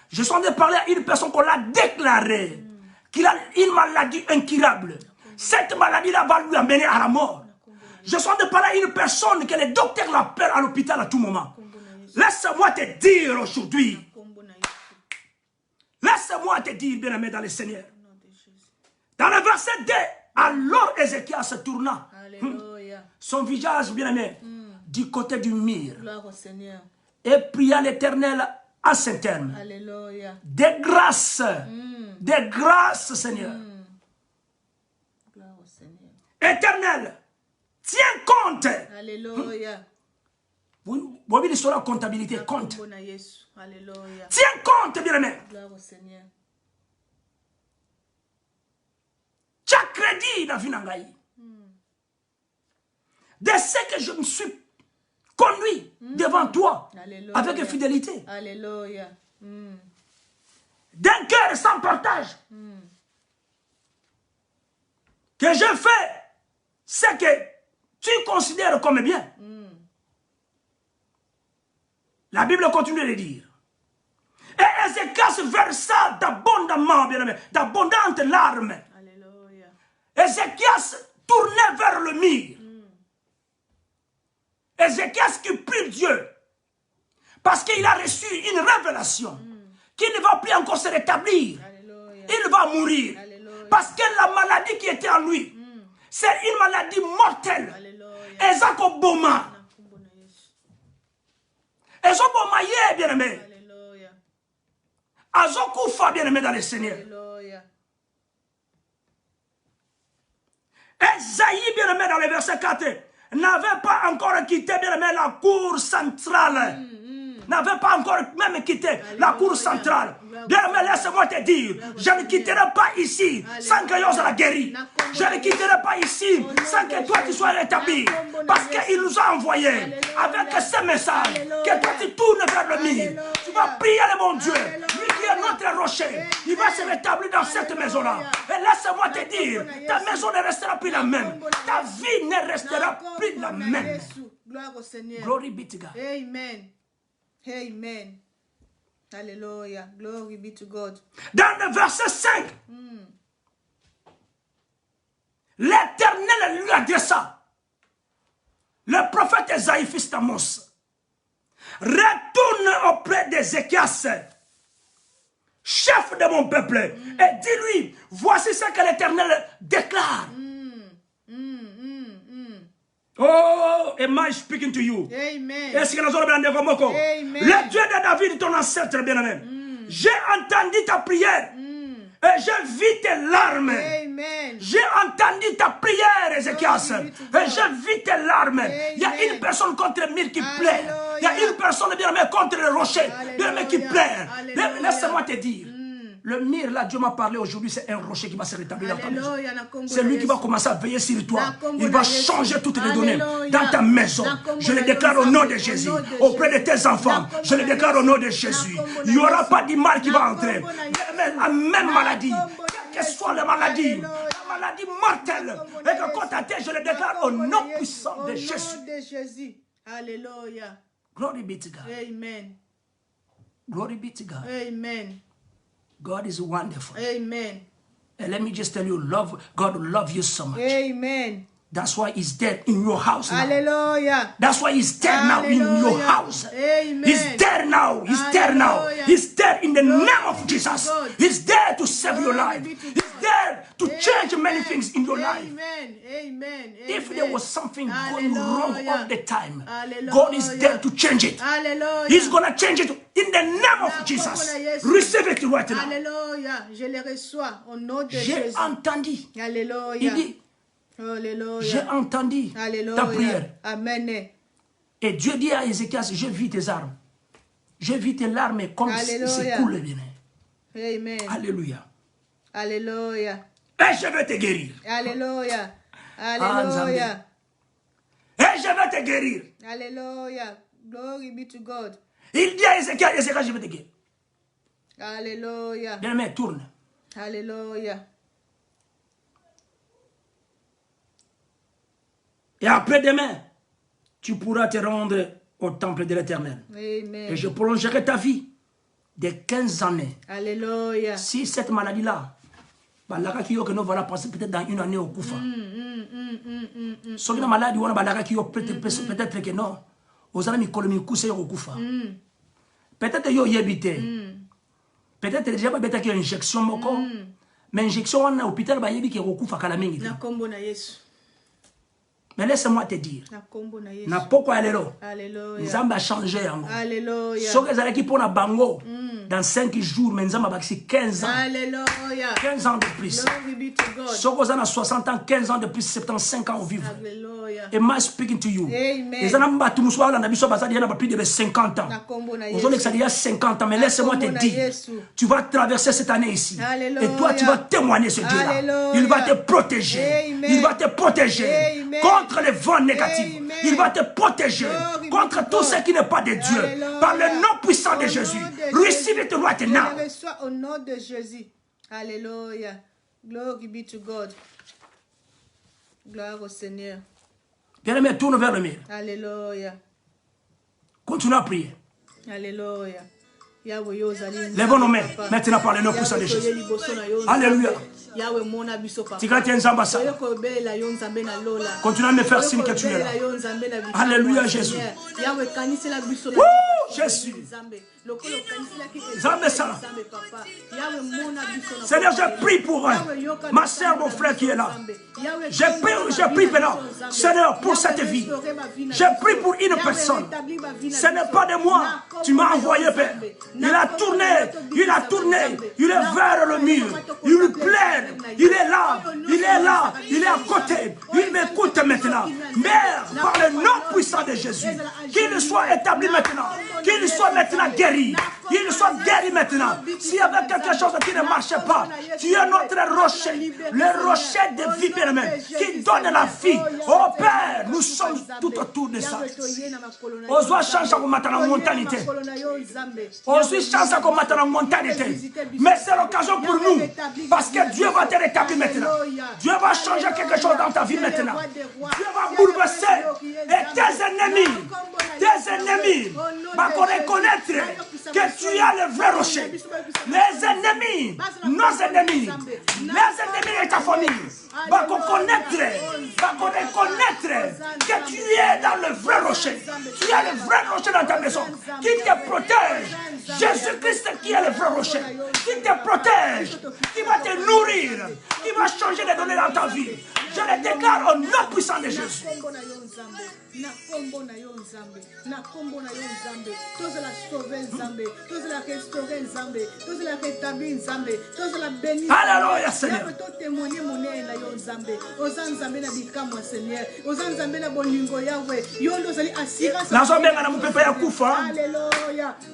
[SPEAKER 1] Je suis en train de parler à une personne qu'on l'a déclaré, qu'il a une maladie incurable. Cette maladie-là va lui amener à la mort. Je suis en train de parler à une personne que les docteurs l'appellent à l'hôpital à tout moment. Laisse-moi te dire aujourd'hui. Laisse-moi te dire, bien-aimé dans le Seigneur. Dans le verset 2, alors Ézéchias se tourna. Son visage, bien-aimé, du côté du mur. Et pria l'Éternel à ses termes. Des grâces, Seigneur. Éternel, tiens compte.
[SPEAKER 2] Alléluia.
[SPEAKER 1] Vous voyez sur la comptabilité, compte.
[SPEAKER 2] Alléluia.
[SPEAKER 1] Tiens compte, bien-aimé.
[SPEAKER 2] Gloire au Seigneur.
[SPEAKER 1] Tu as crédit dans la vie d'Angaï. De ce que je me suis conduit devant toi.
[SPEAKER 2] Alléluia.
[SPEAKER 1] Avec fidélité.
[SPEAKER 2] Alléluia.
[SPEAKER 1] D'un cœur sans partage. Que je fais ce que tu considères comme bien. La Bible continue de dire. Et Ézéchias versa d'abondamment, bien aimé, d'abondantes larmes.
[SPEAKER 2] Alléluia.
[SPEAKER 1] Ézéchias tournait vers le mur. Ézéchias qui prie Dieu. Parce qu'il a reçu une révélation. Qu'il ne va plus encore se rétablir.
[SPEAKER 2] Alléluia.
[SPEAKER 1] Il va mourir.
[SPEAKER 2] Alléluia.
[SPEAKER 1] Parce que la maladie qui était en lui, c'est une maladie mortelle.
[SPEAKER 2] Alléluia.
[SPEAKER 1] Ezako Boma. Ezako Maye, bien aimé.
[SPEAKER 2] Alléluia.
[SPEAKER 1] Azokufa, bien aimé dans le Seigneur.
[SPEAKER 2] Alléluia.
[SPEAKER 1] Esaïe, bien aimé dans le verset 4, n'avait pas encore quitté, bien aimé, la cour centrale. N'avait pas encore même quitté la cour centrale. Bien aimé, laisse-moi te dire, je ne quitterai pas ici sans que Dieu la guéri. Je ne quitterai pas ici sans que toi tu sois rétabli. Parce qu'il nous a envoyés avec ce message que toi tu tournes vers le mur. Tu vas prier le bon Dieu. Lui qui est notre rocher. Il va se rétablir dans cette maison-là. Et laisse-moi te dire, ta maison ne restera plus la même. Ta vie ne restera plus la même.
[SPEAKER 2] Gloire au Seigneur.
[SPEAKER 1] Glory be to God.
[SPEAKER 2] Amen. Amen. Alléluia. Glory be to God.
[SPEAKER 1] Dans le verset 5, l'Éternel lui adressa. Le prophète Esaïe, fils d'Amos, retourne auprès d'Ézéchias, chef de mon peuple, et dis-lui, voici ce que l'Éternel déclare. Oh, am I speaking to you?
[SPEAKER 2] Amen.
[SPEAKER 1] Est-ce que nous allons bien dire comme Moko?
[SPEAKER 2] Amen.
[SPEAKER 1] Le Dieu de David, ton ancêtre bien-aimé, j'ai entendu ta prière et j'ai vu tes larmes.
[SPEAKER 2] Amen.
[SPEAKER 1] J'ai entendu ta prière, Ézéchias, et j'ai vu tes larmes. Il y a une personne contre le mur qui pleure. Il y a une personne bien-aimé contre le rocher, bien-aimé qui pleure. Laisse-moi te dire. Le mur, là, Dieu m'a parlé aujourd'hui, c'est un rocher qui va se rétablir dans ta maison. C'est lui qui va commencer à veiller sur toi. Il va changer toutes les données dans ta maison. Je le déclare au nom de Jésus. Auprès de tes enfants, je le déclare au nom de Jésus. Il n'y aura pas de mal qui va entrer. La même maladie, quelle que soit la maladie mortelle, et que contre ta tête, je le déclare au nom puissant de Jésus.
[SPEAKER 2] Alléluia.
[SPEAKER 1] Glory be to God.
[SPEAKER 2] Amen.
[SPEAKER 1] Glory be to God.
[SPEAKER 2] Amen.
[SPEAKER 1] God is wonderful.
[SPEAKER 2] Amen.
[SPEAKER 1] And let me just tell you, God loves you so much.
[SPEAKER 2] Amen.
[SPEAKER 1] That's why He's there in your house now.
[SPEAKER 2] Hallelujah.
[SPEAKER 1] That's why He's there now in your house.
[SPEAKER 2] Amen.
[SPEAKER 1] He's there now. He's there now.
[SPEAKER 2] Hallelujah.
[SPEAKER 1] He's there in the name of
[SPEAKER 2] Glory
[SPEAKER 1] Jesus.
[SPEAKER 2] to God.
[SPEAKER 1] He's there to save your
[SPEAKER 2] Glory
[SPEAKER 1] life.
[SPEAKER 2] be to
[SPEAKER 1] He's
[SPEAKER 2] God.
[SPEAKER 1] there to change many things in your life.
[SPEAKER 2] Amen. Amen.
[SPEAKER 1] If there was something going wrong
[SPEAKER 2] Hallelujah.
[SPEAKER 1] all the time,
[SPEAKER 2] Hallelujah.
[SPEAKER 1] God is there to change it.
[SPEAKER 2] Hallelujah.
[SPEAKER 1] He's going to change it in the name of Jesus. Receive it right now.
[SPEAKER 2] Alléluia. Je les reçois au nom de
[SPEAKER 1] J'ai
[SPEAKER 2] Jésus.
[SPEAKER 1] entendu.
[SPEAKER 2] Alléluia.
[SPEAKER 1] Il dit,
[SPEAKER 2] Alléluia.
[SPEAKER 1] j'ai entendu
[SPEAKER 2] Alléluia.
[SPEAKER 1] ta prière.
[SPEAKER 2] Amen.
[SPEAKER 1] Et Dieu dit à Ézéchias, j'ai vu tes armes. J'ai vu tes larmes comme
[SPEAKER 2] Alléluia.
[SPEAKER 1] c'est cool bien.
[SPEAKER 2] Amen.
[SPEAKER 1] Alléluia.
[SPEAKER 2] Alléluia.
[SPEAKER 1] Et je vais te guérir.
[SPEAKER 2] Alléluia. Alléluia.
[SPEAKER 1] Et je vais te guérir.
[SPEAKER 2] Alléluia. Glory be to God.
[SPEAKER 1] Il dit à Ézéchias, Ézéchias, je vais te guérir.
[SPEAKER 2] Alléluia.
[SPEAKER 1] Bien-aimé, tourne.
[SPEAKER 2] Alléluia.
[SPEAKER 1] Et après-demain, tu pourras te rendre au temple de l'Éternel.
[SPEAKER 2] Amen.
[SPEAKER 1] Et je prolongerai ta vie de 15 années.
[SPEAKER 2] Alléluia.
[SPEAKER 1] Si cette maladie-là, que nous voilà passer peut-être dans une année au Koufa. Si la maladie, peut-être que non. Aux amis, au Koufa. Peut-être yo yebite. Peut-être déjà pas peut-être qu'il y a une injection moko. Mais injection en hôpital ba yebi ke Koufa kala mingi.
[SPEAKER 2] Na kombo na Yesu.
[SPEAKER 1] Mais laisse-moi te dire.
[SPEAKER 2] Na kombo na Yesu.
[SPEAKER 1] Na poko alelo.
[SPEAKER 2] Alléluia.
[SPEAKER 1] Nzamba a changé yango.
[SPEAKER 2] Alléluia.
[SPEAKER 1] So que zala ki pona bango dans 5 jours mais nzamba baxi 15 ans.
[SPEAKER 2] Alléluia.
[SPEAKER 1] 15 ans de plus.
[SPEAKER 2] Glory be to God.
[SPEAKER 1] So que zala 60 ans, 15 ans de plus, 75 ans au vivre.
[SPEAKER 2] Alléluia.
[SPEAKER 1] Am I speaking to you?
[SPEAKER 2] Amen.
[SPEAKER 1] Et ça n'a pas tout musuwa la nabiso basadi yana plus de 50 ans.
[SPEAKER 2] Na kombo na
[SPEAKER 1] Aux autres, ça dit 50 ans, mais laisse-moi te dire, tu vas traverser cette année ici.
[SPEAKER 2] Alléluia.
[SPEAKER 1] Et toi, tu vas témoigner ce Dieu-là.
[SPEAKER 2] Alléluia.
[SPEAKER 1] Il va te protéger.
[SPEAKER 2] Amen.
[SPEAKER 1] Il va te protéger
[SPEAKER 2] Amen.
[SPEAKER 1] contre les vents négatifs.
[SPEAKER 2] Amen.
[SPEAKER 1] Il va te protéger
[SPEAKER 2] Glory
[SPEAKER 1] contre
[SPEAKER 2] be
[SPEAKER 1] tout
[SPEAKER 2] to
[SPEAKER 1] ce
[SPEAKER 2] God.
[SPEAKER 1] qui n'est pas de Dieu.
[SPEAKER 2] Alléluia.
[SPEAKER 1] Par le nom puissant
[SPEAKER 2] Au
[SPEAKER 1] de
[SPEAKER 2] nom
[SPEAKER 1] Jésus.
[SPEAKER 2] de
[SPEAKER 1] Receive it right
[SPEAKER 2] Je
[SPEAKER 1] now.
[SPEAKER 2] le reçois au nom de Jésus. Alléluia. Glory be to God. Gloire au Seigneur.
[SPEAKER 1] Bien-aimé, tourne vers le mur.
[SPEAKER 2] Alléluia.
[SPEAKER 1] Continue à prier.
[SPEAKER 2] Alléluia. Yahweh yo ozali nzambe,
[SPEAKER 1] Lève nos mains
[SPEAKER 2] papa.
[SPEAKER 1] maintenant par le nom puissant de
[SPEAKER 2] Yahweh,
[SPEAKER 1] Jésus.
[SPEAKER 2] toye liboso na yo,
[SPEAKER 1] Alléluia.
[SPEAKER 2] nzambe. Yahweh mona biso papa.
[SPEAKER 1] Tigati nzamba sa.
[SPEAKER 2] Toye kobelela yo nzambe na lola.
[SPEAKER 1] Continue à me faire signe que tu es là.
[SPEAKER 2] Toye kobelela yo nzambe na biso.
[SPEAKER 1] Alléluia, Jésus.
[SPEAKER 2] Yahweh kanisela biso na
[SPEAKER 1] Woo, Jésus.
[SPEAKER 2] nzambe. Lokolo kanisela ki
[SPEAKER 1] Nzambe sa.
[SPEAKER 2] nzambe papa. Yahweh mona biso na.
[SPEAKER 1] Seigneur, je prie pour ma soeur, mon frère qui est là. Je prie maintenant, Seigneur, pour cette vie. Je prie pour une personne. Ce n'est pas de moi. Tu m'as envoyé, Père. Il a tourné, il est vers le mur. Il plaide, il est là, il est à côté. Il m'écoute maintenant. Mère, par le nom puissant de Jésus, qu'il soit établi maintenant, qu'il soit maintenant guéri. Qu'il soit guéri maintenant. S'il y avait quelque chose qui ne marchait pas, tu es notre rocher, le rocher de vie, bien-aimé, qui donne la vie. Oh Père, nous sommes tout autour de ça. Ozwa chance à combattre la montanité. Ozwa chance à combattre la montanité. Mais c'est l'occasion pour nous. Parce que Dieu va te rétablir maintenant. Dieu va changer quelque chose dans ta vie maintenant. Dieu va bouleverser. Et tes ennemis vont reconnaître que tu as le vrai rocher. Les ennemis, nos ennemis, les ennemis de ta famille vont reconnaître que tu es dans le vrai rocher. Tu as le vrai rocher dans ta maison qui te protège. Jésus-Christ qui est le vrai rocher, qui te protège, qui va te nourrir, qui va changer les données dans ta vie. Je le déclare au nom puissant de Jésus. Alléluia, Seigneur.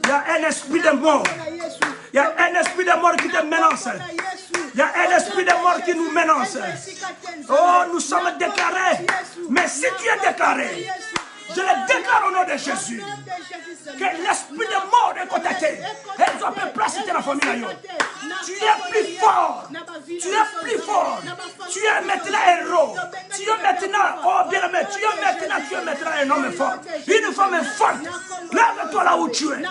[SPEAKER 1] Il y a un esprit de mort. Il y a un esprit de mort qui te menace. Il y a un esprit de mort qui nous menace. Oh, nous sommes déclarés. Mais si tu es déclaré, je le déclare au nom de Jésus, que l'esprit de mort est contacté. Elle doit te placer dans la famille. Tu es plus fort. Tu es plus fort. Tu es maintenant un héros. Tu es maintenant, oh bien-aimé, tu es maintenant un homme fort. Une femme forte. Lève-toi là où tu es.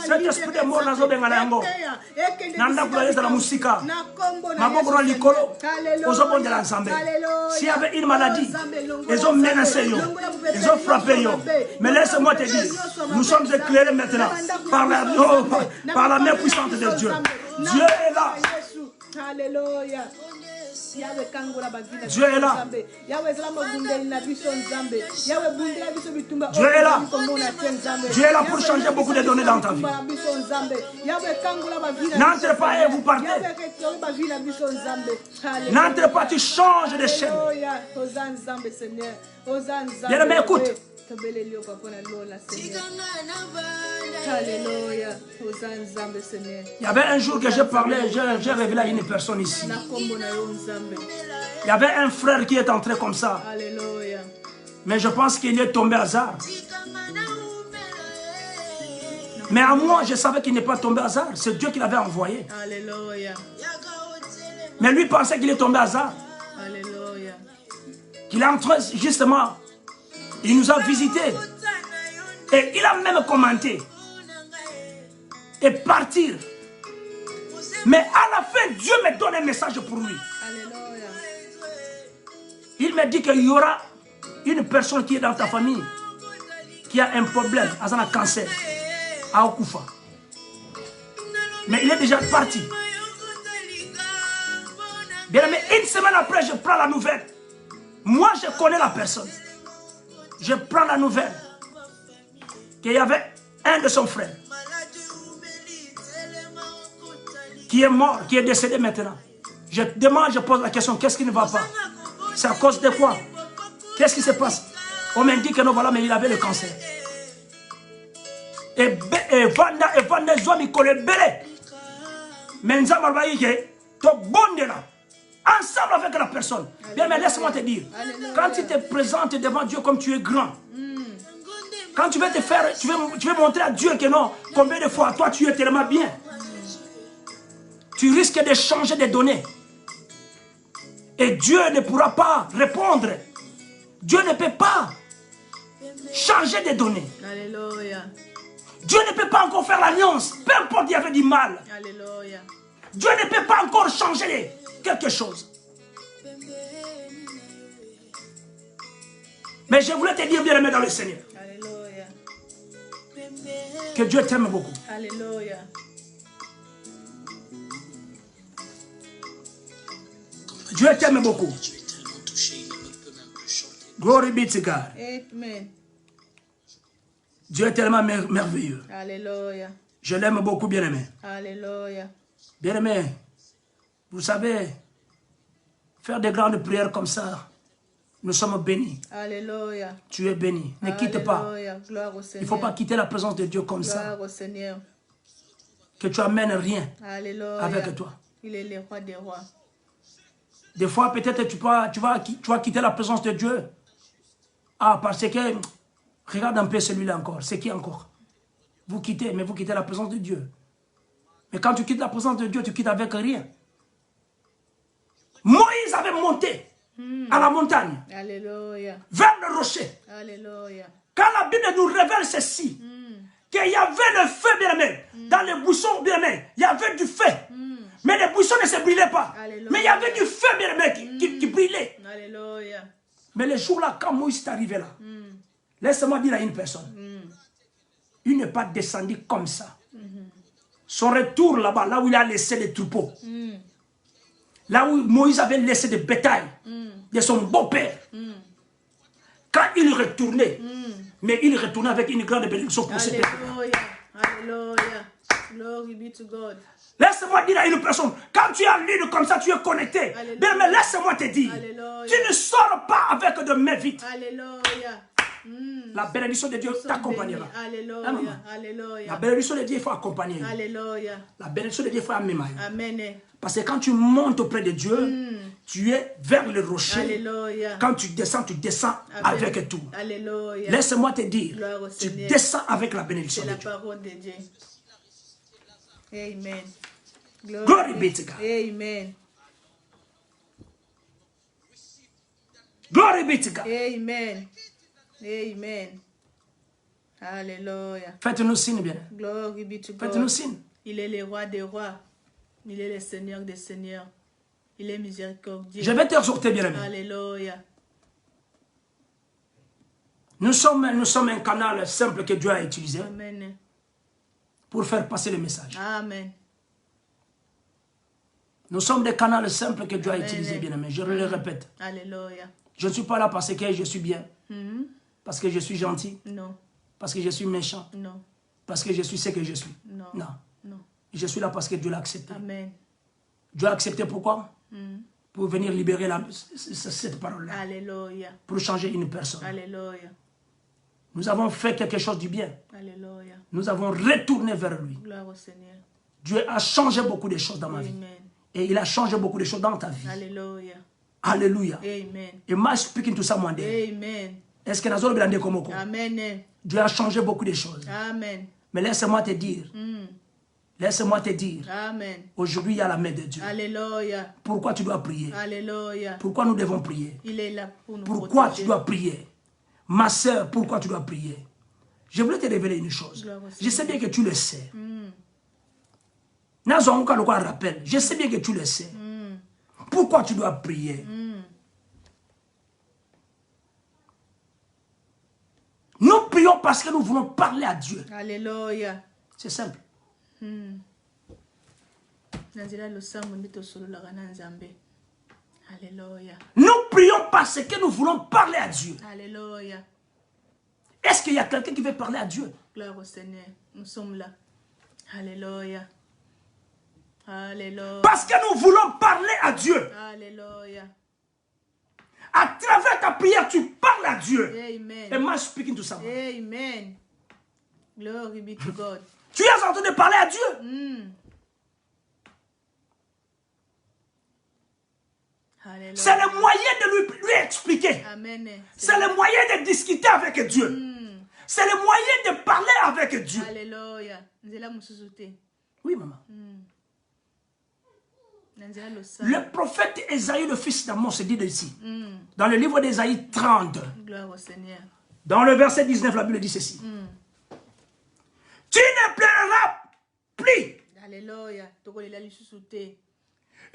[SPEAKER 1] Cet esprit de mort n'a pas de yango. Nanda kula la musika. Maboko na likolo. Ozobo de l'ensemble. S'il y avait une maladie, ils ont menacé yo. Ils ont frappé yo. Mais laisse-moi te dire, nous sommes éclairés maintenant par la main puissante de Dieu. Dieu est là.
[SPEAKER 2] Alléluia.
[SPEAKER 1] Dieu est là. Dieu est là. Dieu est là pour changer beaucoup de données dans ta vie. N'entre pas et vous partez. N'entre pas, tu changes de chaîne. Bien-aimé, écoute.
[SPEAKER 2] Alléluia.
[SPEAKER 1] Il y avait un jour que j'ai parlé, j'ai révélé à une personne ici. Il y avait un frère qui est entré comme ça.
[SPEAKER 2] Alléluia.
[SPEAKER 1] Mais je pense qu'il est tombé hasard. Mais à moi, je savais qu'il n'est pas tombé hasard. C'est Dieu qui l'avait envoyé.
[SPEAKER 2] Alléluia.
[SPEAKER 1] Mais lui pensait qu'il est tombé hasard.
[SPEAKER 2] Alléluia.
[SPEAKER 1] Qu'il est entré justement. Il nous a visités. Et il a même commenté. et partir. Mais à la fin, Dieu me donne un message pour lui.
[SPEAKER 2] Alléluia.
[SPEAKER 1] Il me dit qu'il y aura une personne qui est dans ta famille qui a un problème, un cancer, à Okufa. Mais il est déjà parti. Bien aimé, une semaine après, je prends la nouvelle. Moi, je connais la personne. Je prends la nouvelle qu'il y avait un de son frère qui est mort, qui est décédé maintenant. Je demande, je pose la question, qu'est-ce qui ne va pas? C'est à cause de quoi? Qu'est-ce qui se passe? On m'a dit que non, voilà, mais il avait le cancer. Et Vanda Zomi Kole Bele. Mais nous avons dit que tu es bon là. Ensemble avec la personne. Bien, mais laisse-moi te dire, quand tu te présentes devant Dieu comme tu es grand, quand tu veux te faire, tu veux montrer à Dieu que non, combien de fois toi tu es tellement bien, tu risques de changer de données. Et Dieu ne pourra pas répondre. Dieu ne peut pas changer de données.
[SPEAKER 2] Alléluia.
[SPEAKER 1] Dieu ne peut pas encore faire l'alliance, peu importe il y avait du mal.
[SPEAKER 2] Alléluia.
[SPEAKER 1] Dieu ne peut pas encore changer quelque chose. Mais je voulais te dire, bien aimé dans le Seigneur,
[SPEAKER 2] Alléluia.
[SPEAKER 1] que Dieu t'aime beaucoup.
[SPEAKER 2] Alléluia.
[SPEAKER 1] Dieu t'aime beaucoup. Glory be to God.
[SPEAKER 2] Amen.
[SPEAKER 1] Dieu est tellement merveilleux.
[SPEAKER 2] Alléluia.
[SPEAKER 1] Je l'aime beaucoup, bien aimé.
[SPEAKER 2] Alléluia.
[SPEAKER 1] Bien aimé, vous savez, faire des grandes prières comme ça, nous sommes bénis.
[SPEAKER 2] Alléluia.
[SPEAKER 1] Tu es béni. Ne quitte pas.
[SPEAKER 2] Alléluia. Gloire au Seigneur.
[SPEAKER 1] Il ne faut pas quitter la présence de Dieu comme ça.
[SPEAKER 2] Gloire au Seigneur.
[SPEAKER 1] Que tu amènes rien
[SPEAKER 2] Alléluia.
[SPEAKER 1] avec toi.
[SPEAKER 2] Il est le roi des rois.
[SPEAKER 1] Des fois, peut-être tu vas quitter la présence de Dieu. Ah, parce que, regarde un peu celui-là encore. C'est qui encore? Vous quittez, mais vous quittez la présence de Dieu. Mais quand tu quittes la présence de Dieu, tu quittes avec rien. Moïse avait monté à la montagne,
[SPEAKER 2] Alléluia.
[SPEAKER 1] vers le rocher.
[SPEAKER 2] Alléluia.
[SPEAKER 1] Quand la Bible nous révèle ceci, qu'il y avait le feu, bien aimé, dans les buissons, bien aimé, il y avait du feu. Mais les buissons ne se brûlaient pas.
[SPEAKER 2] Alléluia.
[SPEAKER 1] Mais il y avait du feu, bien aimé, qui brûlait.
[SPEAKER 2] Alléluia.
[SPEAKER 1] Mais le jour-là, quand Moïse est arrivé là, laisse-moi dire à une personne, il n'est pas descendu comme ça. Son retour là-bas, là où il a laissé les troupeaux, là où Moïse avait laissé des bétails de son beau-père, quand il retournait, mais il retournait avec une grande bénédiction pour ses péchés.
[SPEAKER 2] Alléluia. Alléluia. Glory be to God.
[SPEAKER 1] Laisse-moi dire à une personne, quand tu es en ligne comme ça, tu es connecté.
[SPEAKER 2] Alléluia.
[SPEAKER 1] Mais laisse-moi te dire,
[SPEAKER 2] Alléluia.
[SPEAKER 1] tu ne sors pas avec de mains vides.
[SPEAKER 2] Alléluia.
[SPEAKER 1] La bénédiction de Dieu t'accompagnera.
[SPEAKER 2] Alléluia. Alléluia.
[SPEAKER 1] La bénédiction de Dieu, il faut accompagner.
[SPEAKER 2] Alléluia.
[SPEAKER 1] La bénédiction de Dieu, il faut amener.
[SPEAKER 2] Amen.
[SPEAKER 1] Parce que quand tu montes auprès de Dieu, tu es vers le rocher.
[SPEAKER 2] Alléluia.
[SPEAKER 1] Quand tu descends avec tout.
[SPEAKER 2] Alléluia.
[SPEAKER 1] Laisse-moi te dire,
[SPEAKER 2] Gloire au
[SPEAKER 1] tu
[SPEAKER 2] Seigneur.
[SPEAKER 1] descends avec la bénédiction
[SPEAKER 2] C'est
[SPEAKER 1] de
[SPEAKER 2] la
[SPEAKER 1] Dieu.
[SPEAKER 2] parole de Dieu. Amen.
[SPEAKER 1] Glory be to God.
[SPEAKER 2] Amen.
[SPEAKER 1] Glory be to God.
[SPEAKER 2] Amen. Amen. Alléluia.
[SPEAKER 1] Faites-nous signe bien.
[SPEAKER 2] Glory be to God.
[SPEAKER 1] Faites-nous signe.
[SPEAKER 2] Il est le roi des rois. Il est le Seigneur des seigneurs. Il est miséricordieux.
[SPEAKER 1] Je vais t'exhorter, bien aimé.
[SPEAKER 2] Alléluia.
[SPEAKER 1] Nous sommes un canal simple que Dieu a utilisé
[SPEAKER 2] Amen.
[SPEAKER 1] pour faire passer le message.
[SPEAKER 2] Amen.
[SPEAKER 1] Nous sommes des canaux simples que Dieu a
[SPEAKER 2] Amen.
[SPEAKER 1] utilisés, bien aimé. Je le répète.
[SPEAKER 2] Alléluia.
[SPEAKER 1] Je ne suis pas là parce que je suis bien, parce que je suis gentil,
[SPEAKER 2] Non.
[SPEAKER 1] parce que je suis méchant,
[SPEAKER 2] Non.
[SPEAKER 1] parce que je suis ce que je suis.
[SPEAKER 2] Non.
[SPEAKER 1] Non.
[SPEAKER 2] Non.
[SPEAKER 1] Je suis là parce que Dieu l'a accepté.
[SPEAKER 2] Amen.
[SPEAKER 1] Dieu a accepté pourquoi? Pour venir libérer cette parole-là,
[SPEAKER 2] Alléluia.
[SPEAKER 1] pour changer une personne.
[SPEAKER 2] Alléluia.
[SPEAKER 1] Nous avons fait quelque chose du bien.
[SPEAKER 2] Alléluia.
[SPEAKER 1] Nous avons retourné vers lui.
[SPEAKER 2] Gloire au Seigneur.
[SPEAKER 1] Dieu a changé beaucoup de choses dans ma vie.
[SPEAKER 2] Amen.
[SPEAKER 1] Et il a changé beaucoup de choses dans ta vie.
[SPEAKER 2] Alléluia.
[SPEAKER 1] Alléluia.
[SPEAKER 2] Amen.
[SPEAKER 1] Am I speaking to someone there?
[SPEAKER 2] Amen.
[SPEAKER 1] Est-ce que Nazolo Bilande Komoko?
[SPEAKER 2] Amen.
[SPEAKER 1] Dieu a changé beaucoup de choses.
[SPEAKER 2] Amen.
[SPEAKER 1] Mais laisse-moi te dire, laisse-moi te dire,
[SPEAKER 2] Amen.
[SPEAKER 1] aujourd'hui il y a la main de Dieu.
[SPEAKER 2] Alléluia.
[SPEAKER 1] Pourquoi tu dois prier?
[SPEAKER 2] Alléluia.
[SPEAKER 1] Pourquoi nous devons prier?
[SPEAKER 2] Il est là pour nous
[SPEAKER 1] Pourquoi
[SPEAKER 2] protéger.
[SPEAKER 1] tu dois prier? Ma soeur, pourquoi tu dois prier? Je voulais te révéler une chose.
[SPEAKER 2] Gloire au
[SPEAKER 1] Je sais bien que tu le sais. Je sais bien que tu le sais. Pourquoi tu dois prier? Nous prions parce que nous voulons parler à Dieu.
[SPEAKER 2] Alléluia.
[SPEAKER 1] C'est simple.
[SPEAKER 2] Alléluia.
[SPEAKER 1] Nous prions parce que nous voulons parler à Dieu.
[SPEAKER 2] Alléluia.
[SPEAKER 1] Est-ce qu'il y a quelqu'un qui veut parler à Dieu?
[SPEAKER 2] Gloire au Seigneur. Nous sommes là. Alléluia. Alléluia.
[SPEAKER 1] Parce que nous voulons parler à Dieu.
[SPEAKER 2] Alléluia.
[SPEAKER 1] À travers ta prière, tu parles à Dieu.
[SPEAKER 2] Amen.
[SPEAKER 1] Am I speaking to someone?
[SPEAKER 2] Amen. Glory be to God.
[SPEAKER 1] Tu es en train de parler à Dieu. C'est le moyen de lui expliquer. C'est le moyen de discuter avec Dieu. C'est le moyen de parler avec Dieu.
[SPEAKER 2] Alléluia.
[SPEAKER 1] Oui, maman. Le prophète Ésaïe, le fils d'Amon, se dit ici. Dans le livre d'Ésaïe 30.
[SPEAKER 2] Gloire au Seigneur.
[SPEAKER 1] Dans le verset 19, la Bible dit ceci. Tu ne pleureras plus.
[SPEAKER 2] Alléluia.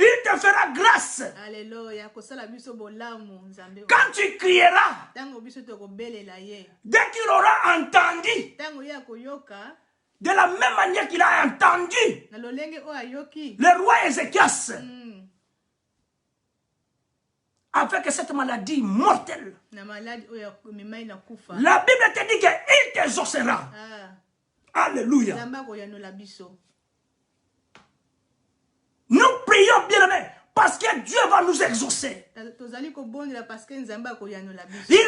[SPEAKER 1] Il te fera grâce.
[SPEAKER 2] Alléluia.
[SPEAKER 1] Quand tu crieras, dès qu'il aura entendu, de la même manière qu'il a entendu, le roi Ézéchias, avec cette maladie mortelle, la Bible te dit qu'il t'exaucera. Alléluia. Nous prions, bien-aimés, parce que Dieu va nous exaucer. Il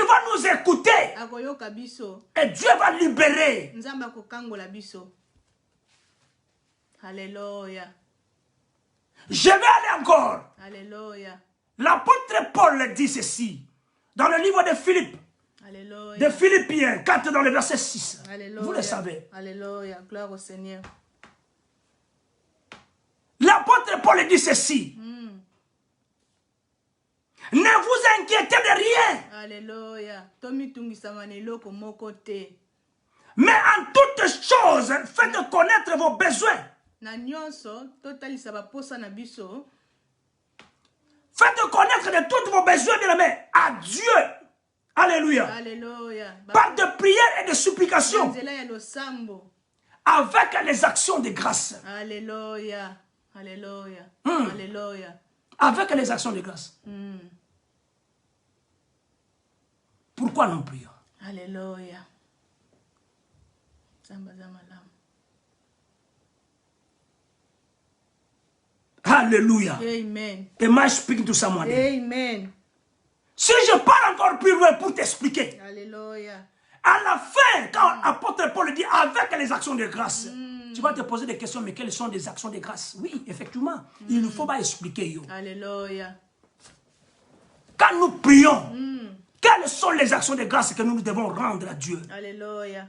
[SPEAKER 1] va nous écouter. Et Dieu va libérer.
[SPEAKER 2] Alléluia.
[SPEAKER 1] Je vais aller encore.
[SPEAKER 2] Alléluia.
[SPEAKER 1] L'apôtre Paul dit ceci. Dans le livre de Philippe.
[SPEAKER 2] Alléluia.
[SPEAKER 1] De Philippiens 4 dans le verset 6.
[SPEAKER 2] Alléluia.
[SPEAKER 1] Vous le savez.
[SPEAKER 2] Alléluia. Gloire au Seigneur.
[SPEAKER 1] L'apôtre Paul dit ceci. Ne vous inquiétez de rien.
[SPEAKER 2] Alléluia.
[SPEAKER 1] Mais en toutes choses, faites connaître vos besoins. Faites connaître de tous vos besoins, bien-aimés, à Dieu. Alléluia.
[SPEAKER 2] Alléluia.
[SPEAKER 1] Par de prières et de supplications. Avec les actions de grâce.
[SPEAKER 2] Alléluia. Alléluia. Alléluia.
[SPEAKER 1] Avec les actions de grâce. Pourquoi nous prions?
[SPEAKER 2] Alléluia.
[SPEAKER 1] Alléluia.
[SPEAKER 2] Amen.
[SPEAKER 1] Am I speaking to someone?
[SPEAKER 2] Amen.
[SPEAKER 1] Si je parle encore plus loin pour t'expliquer.
[SPEAKER 2] Alléluia.
[SPEAKER 1] À la fin, quand l'apôtre Paul dit avec les actions de grâce, tu vas te poser des questions, mais quelles sont les actions de grâce? Oui, effectivement, il ne faut pas expliquer. Yo.
[SPEAKER 2] Alléluia.
[SPEAKER 1] Quand nous prions, quelles sont les actions de grâce que nous devons rendre à Dieu?
[SPEAKER 2] Alléluia.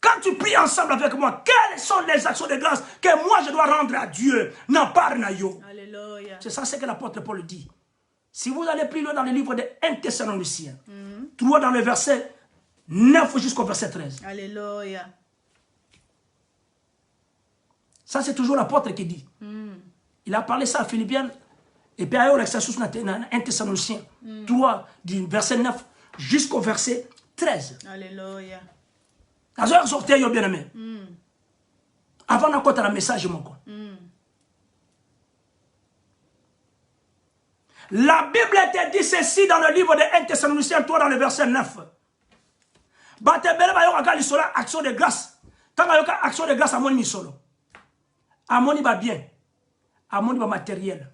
[SPEAKER 1] Quand tu pries ensemble avec moi, quelles sont les actions de grâce que moi je dois rendre à Dieu?
[SPEAKER 2] Alléluia.
[SPEAKER 1] C'est ça ce que l'apôtre Paul dit. Si vous allez plus loin dans le livre de 1 Thessaloniciens, 3 dans le verset 9 jusqu'au verset 13.
[SPEAKER 2] Alléluia.
[SPEAKER 1] Ça c'est toujours l'apôtre qui dit. Il a parlé ça à Philippiens. Et puis à 1 Thessaloniciens 3 du verset 9 jusqu'au verset 13.
[SPEAKER 2] Alléluia.
[SPEAKER 1] Azor sortir yo bien aimé. Avant d'encore le message mon quoi. La Bible te dit ceci dans le livre de 1 Thessaloniciens 3 dans le verset 9. Batebele ba yo ka lisola action de grâce. Tant yo ka action de grâce à mon misolo. À mon ba bien. À mon ba matériel.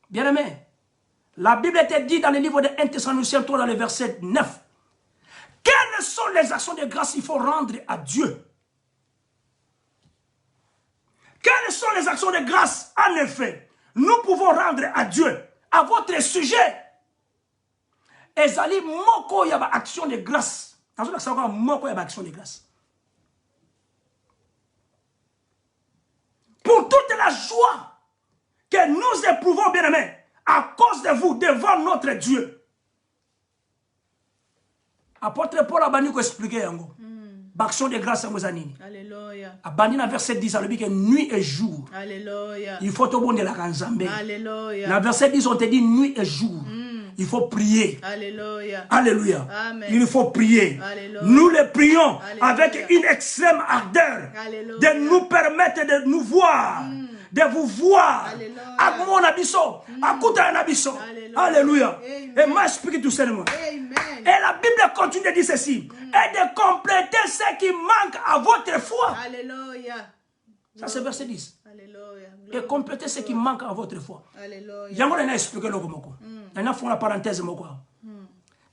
[SPEAKER 1] Bien aimé. La Bible te dit dans le livre de 1 Thessaloniciens 3 dans le verset 9. Quelles sont les actions de grâce qu'il faut rendre à Dieu? Quelles sont les actions de grâce? En effet, nous pouvons rendre à Dieu, à votre sujet. Ezali moko yaba action de grâce. Moko yaba action de grâce. Pour toute la joie que nous éprouvons, bien aimés, à cause de vous, devant notre Dieu. Apôtre Paul a expliqué. Action de grâce à vos années.
[SPEAKER 2] Alléluia.
[SPEAKER 1] Abandonne dans verset 10, ça veut dire que nuit et jour.
[SPEAKER 2] Alléluia.
[SPEAKER 1] Il faut te bon de la Kanzambe.
[SPEAKER 2] Alléluia.
[SPEAKER 1] Dans verset 10, on te dit nuit et jour. Il faut prier.
[SPEAKER 2] Alléluia.
[SPEAKER 1] Alléluia.
[SPEAKER 2] Amen.
[SPEAKER 1] Il faut prier.
[SPEAKER 2] Alléluia.
[SPEAKER 1] Nous les prions
[SPEAKER 2] Alléluia.
[SPEAKER 1] avec une extrême ardeur
[SPEAKER 2] Alléluia.
[SPEAKER 1] de nous permettre de nous voir, de vous voir.
[SPEAKER 2] Alléluia.
[SPEAKER 1] À mon abisso, à Kouta un abisso.
[SPEAKER 2] Alléluia.
[SPEAKER 1] Alléluia.
[SPEAKER 2] Amen.
[SPEAKER 1] Et moi, je explique tout simplement.
[SPEAKER 2] Amen.
[SPEAKER 1] Et la Bible continue de dire ceci. Et de compléter ce qui manque à votre foi.
[SPEAKER 2] Alléluia.
[SPEAKER 1] Ça, c'est verset 10.
[SPEAKER 2] Alléluia.
[SPEAKER 1] Et compléter ce qui manque à votre foi.
[SPEAKER 2] Alléluia.
[SPEAKER 1] J'aimerais expliquer le mot. Il y a la parenthèse.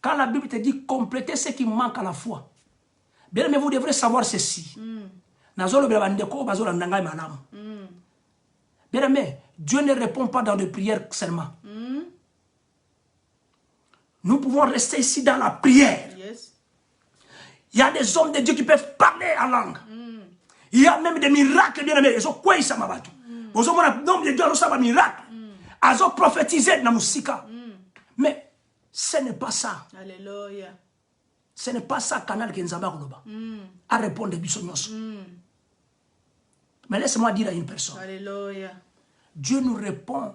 [SPEAKER 1] Quand la Bible te dit compléter ce qui manque à la foi, bien, mais vous devrez savoir ceci. Bien, mais Dieu ne répond pas dans les prières seulement. Nous pouvons rester ici dans la prière.
[SPEAKER 2] Yes.
[SPEAKER 1] Il y a des hommes de Dieu qui peuvent parler en langue. Il y a même des miracles, bien aimés. Ils ont quoi ça m'a battu. Vous avez un homme de Dieu qui a un miracle. Ils ont prophétisé dans la musique. Mais ce n'est pas ça.
[SPEAKER 2] Alléluia.
[SPEAKER 1] Ce n'est pas ça canal que nous avons à répondre à Bissonios. Mais laisse-moi dire à une personne.
[SPEAKER 2] Alléluia.
[SPEAKER 1] Dieu nous répond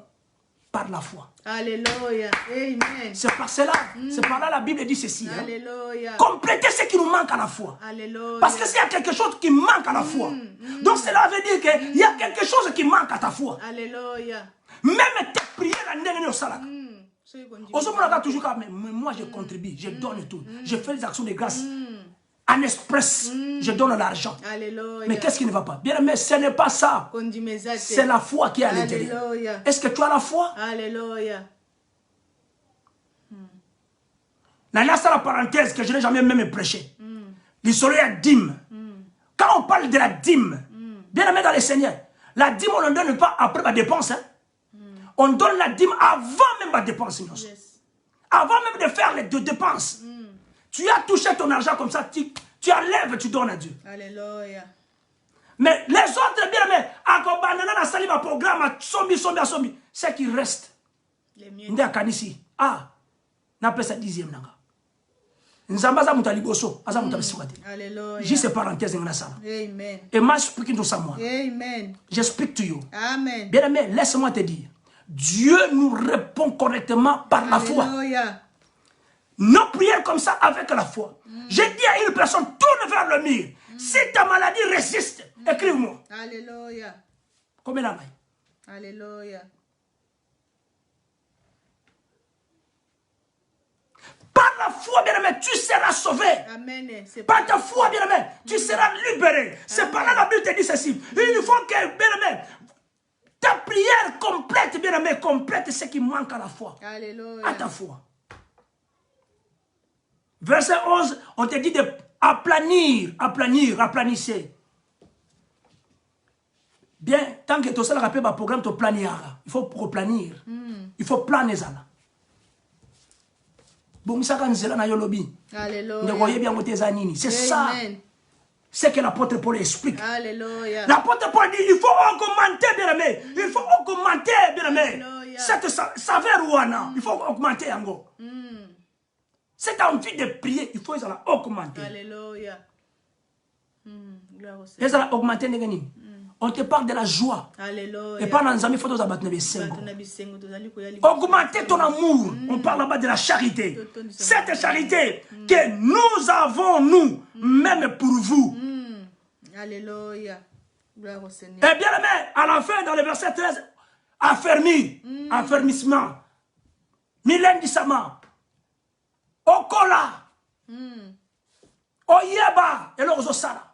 [SPEAKER 1] par la foi.
[SPEAKER 2] Alléluia. Amen.
[SPEAKER 1] C'est par cela. C'est par là la Bible dit ceci. Hein.
[SPEAKER 2] Alléluia.
[SPEAKER 1] Compléter ce qui nous manque à la foi.
[SPEAKER 2] Alléluia.
[SPEAKER 1] Parce que s'il y a quelque chose qui manque à la foi, donc cela veut dire qu'il y a quelque chose qui manque à ta foi.
[SPEAKER 2] Alléluia.
[SPEAKER 1] Même tes prières à Nénéné au Salak. Toujours mais moi je contribue, je donne tout. Je fais des actions de grâce. En express, je donne l'argent.
[SPEAKER 2] Alléluia.
[SPEAKER 1] Mais qu'est-ce qui ne va pas? Bien, mais ce n'est pas ça. C'est la foi qui est à l'intérieur. Est-ce que tu as la foi?
[SPEAKER 2] Alléluia.
[SPEAKER 1] Là, c'est la parenthèse que je n'ai jamais même prêché. Le soleil à dîme. Quand on parle de la dîme, bien aimé dans le Seigneur, la dîme, on ne donne pas après ma dépense. Hein? On donne la dîme avant même ma dépense.
[SPEAKER 2] Yes.
[SPEAKER 1] Avant même de faire les deux dépenses. Tu as touché ton argent comme ça, tu enlèves, tu donnes à Dieu.
[SPEAKER 2] Alléluia.
[SPEAKER 1] Mais les autres, bien aimés, à Kobanana, la salle, programme, à Sombi, ce qui reste.
[SPEAKER 2] Les miens.
[SPEAKER 1] Ndé Akanisi. Ah, n'a pas ça 10e nanga. Nzambaza mutaliboso, aza mutabisiwate.
[SPEAKER 2] Alléluia.
[SPEAKER 1] Juste parenthèse dans ça.
[SPEAKER 2] Amen.
[SPEAKER 1] Et moi, je explique tout ça, moi.
[SPEAKER 2] Amen.
[SPEAKER 1] J'explique to you.
[SPEAKER 2] Amen.
[SPEAKER 1] Bien aimé, laisse-moi te dire. Dieu nous répond correctement par la foi.
[SPEAKER 2] Alléluia.
[SPEAKER 1] Nos prières comme ça avec la foi. Je dis à une personne, tourne vers le mur. Si ta maladie résiste, écrive-moi.
[SPEAKER 2] Alléluia.
[SPEAKER 1] Comme elle a.
[SPEAKER 2] Alléluia.
[SPEAKER 1] Par la foi, bien aimé, tu seras sauvé.
[SPEAKER 2] Amen.
[SPEAKER 1] Par ta foi, bien aimé, tu seras libéré. C'est par là la Bible te dit ceci. Il faut que, bien aimé, ta prière complète, bien aimé, complète ce qui manque à la foi.
[SPEAKER 2] Alléluia.
[SPEAKER 1] À ta foi. Verset 11, on te dit de aplanissez. Bien, tant que tu as rappelé le programme, tu planier. Il faut planir. Il faut planer ça. Bon, ça
[SPEAKER 2] Alléluia.
[SPEAKER 1] c'est ça. C'est que l'apôtre Paul explique.
[SPEAKER 2] Alléluia.
[SPEAKER 1] L'apôtre Paul dit, il faut augmenter, bien aimé. Il faut augmenter, bien aimé. Cette saveur ouana, il faut augmenter encore. Cette envie de prier, il faut augmenter.
[SPEAKER 2] Alléluia.
[SPEAKER 1] Et ça va augmenter. On te parle de la joie.
[SPEAKER 2] Alléluia.
[SPEAKER 1] Et pas dans les amis, il faut augmenter ton amour. On parle là-bas de la charité. Cette charité que nous avons, nous, même pour vous.
[SPEAKER 2] Alléluia. Gloire au Seigneur.
[SPEAKER 1] Et bien aimé, à la fin, dans le verset 13, affermi, affermissement, milendissement, okola, oyeba, et l'autre osala.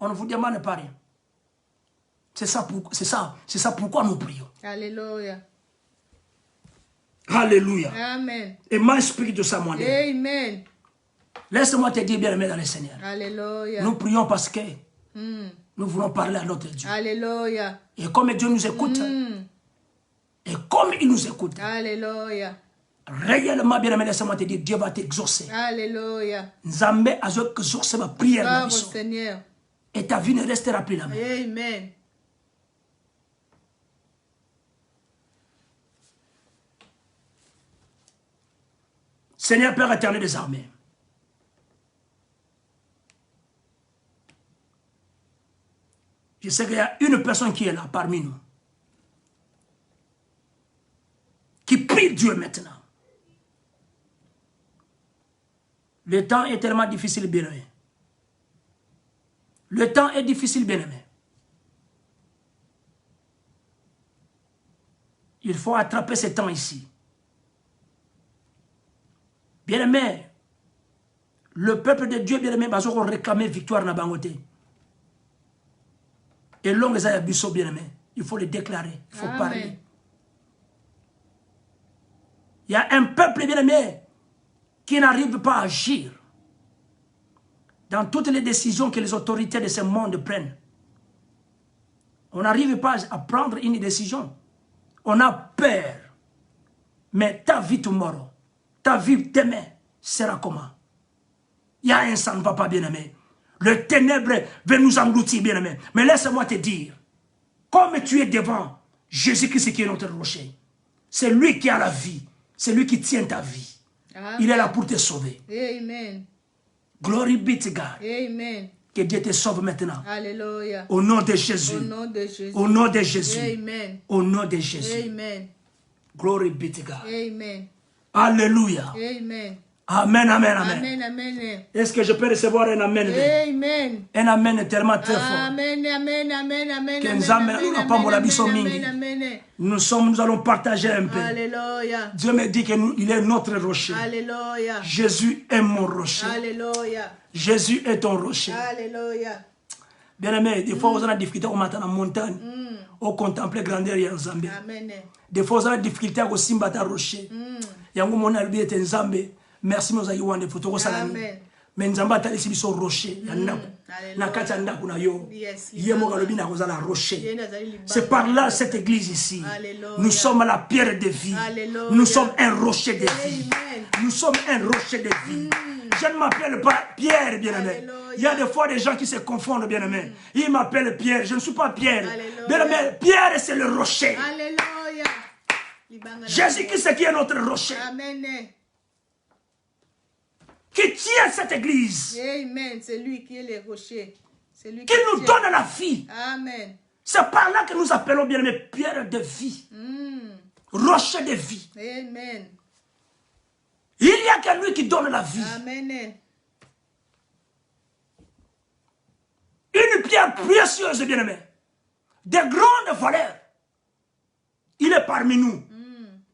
[SPEAKER 1] On ne vous demande pas rien. C'est ça pourquoi nous prions.
[SPEAKER 2] Alléluia.
[SPEAKER 1] Alléluia.
[SPEAKER 2] Amen.
[SPEAKER 1] Et moi, esprit de ça, moi.
[SPEAKER 2] Amen.
[SPEAKER 1] Laisse-moi te dire, bien aimé dans le Seigneur.
[SPEAKER 2] Alléluia.
[SPEAKER 1] Nous prions parce que nous voulons parler à notre Dieu.
[SPEAKER 2] Alléluia.
[SPEAKER 1] Et comme Dieu nous écoute, et comme il nous écoute,
[SPEAKER 2] alléluia.
[SPEAKER 1] Réellement, bien aimé, laisse-moi te dire, Dieu va t'exaucer.
[SPEAKER 2] Alléluia.
[SPEAKER 1] Nzambe a exaucé ma prière.
[SPEAKER 2] Bravo Seigneur.
[SPEAKER 1] Et ta vie ne restera plus la même.
[SPEAKER 2] Amen.
[SPEAKER 1] Seigneur Père éternel des armées, je sais qu'il y a une personne qui est là parmi nous, qui prie Dieu maintenant. Le temps est tellement difficile, bien-aimé. Le temps est difficile, bien-aimé. Il faut attraper ce temps ici. Bien-aimé, le peuple de Dieu, bien-aimé, va réclamer victoire dans Bangote. Et l'homme les a bien-aimé. Il faut le déclarer, il faut parler. Il y a un peuple, bien-aimé, qui n'arrive pas à agir dans toutes les décisions que les autorités de ce monde prennent. On n'arrive pas à prendre une décision. On a peur. Mais ta vie tomorrow, ta vie demain sera comment? Il y a un ça ne va pas, bien-aimé. Le ténèbre veut nous engloutir, bien-aimé. Mais laisse-moi te dire, comme tu es devant Jésus-Christ qui est notre rocher, c'est lui qui a la vie, c'est lui qui tient ta vie. Amen. Il est là pour te sauver.
[SPEAKER 2] Amen.
[SPEAKER 1] Glory be to God.
[SPEAKER 2] Amen.
[SPEAKER 1] Que Dieu te sauve maintenant.
[SPEAKER 2] Alléluia.
[SPEAKER 1] Au nom de Jésus.
[SPEAKER 2] Au nom de Jésus.
[SPEAKER 1] Au nom de Jésus.
[SPEAKER 2] Amen.
[SPEAKER 1] Au nom de Jésus.
[SPEAKER 2] Amen.
[SPEAKER 1] Glory be to God.
[SPEAKER 2] Amen.
[SPEAKER 1] Alléluia.
[SPEAKER 2] Amen.
[SPEAKER 1] Amen, amen, amen.
[SPEAKER 2] Amen, amen.
[SPEAKER 1] Est-ce que je peux recevoir un amen?
[SPEAKER 2] Amen.
[SPEAKER 1] Un amen tellement très fort.
[SPEAKER 2] Amen, amen, amen, amen.
[SPEAKER 1] Nous allons partager un peu.
[SPEAKER 2] Alléluia.
[SPEAKER 1] Dieu me dit qu'il est notre rocher.
[SPEAKER 2] Alléluia.
[SPEAKER 1] Jésus est mon rocher.
[SPEAKER 2] Alléluia.
[SPEAKER 1] Jésus est ton rocher.
[SPEAKER 2] Alléluia.
[SPEAKER 1] Bien-aimé, des fois, vous avez des difficultés au matin en montagne. Au contempler grandeur et en Zambie. Des fois, vous avez des difficultés au Simbata rocher. Yango mon albi est en Zambie. Merci nous ayons des photos salami. Mais nous avons tali sibiso rocher. Na kata ndaku na yo. Yemo galobi na kozala rocher. C'est par là cette église ici. Nous sommes à la pierre de vie. Nous sommes un rocher de vie. Nous sommes un rocher de vie. Je ne m'appelle pas Pierre, bien-aimé. Il y a des fois des gens qui se confondent, bien-aimé. Ils m'appellent Pierre. Je ne suis pas Pierre. Bien-aimé, Pierre c'est le rocher.
[SPEAKER 2] Alléluia.
[SPEAKER 1] Jésus qui est notre rocher.
[SPEAKER 2] Amen.
[SPEAKER 1] Qui tient cette église.
[SPEAKER 2] Amen. C'est lui qui est le rocher. C'est lui
[SPEAKER 1] qui nous donne la vie.
[SPEAKER 2] Amen.
[SPEAKER 1] C'est par là que nous appelons bien aimé pierre de vie. Rocher de vie.
[SPEAKER 2] Amen.
[SPEAKER 1] Il y a que lui qui donne la vie.
[SPEAKER 2] Amen.
[SPEAKER 1] Une pierre précieuse, bien aimé. De grande valeur. Il est parmi nous.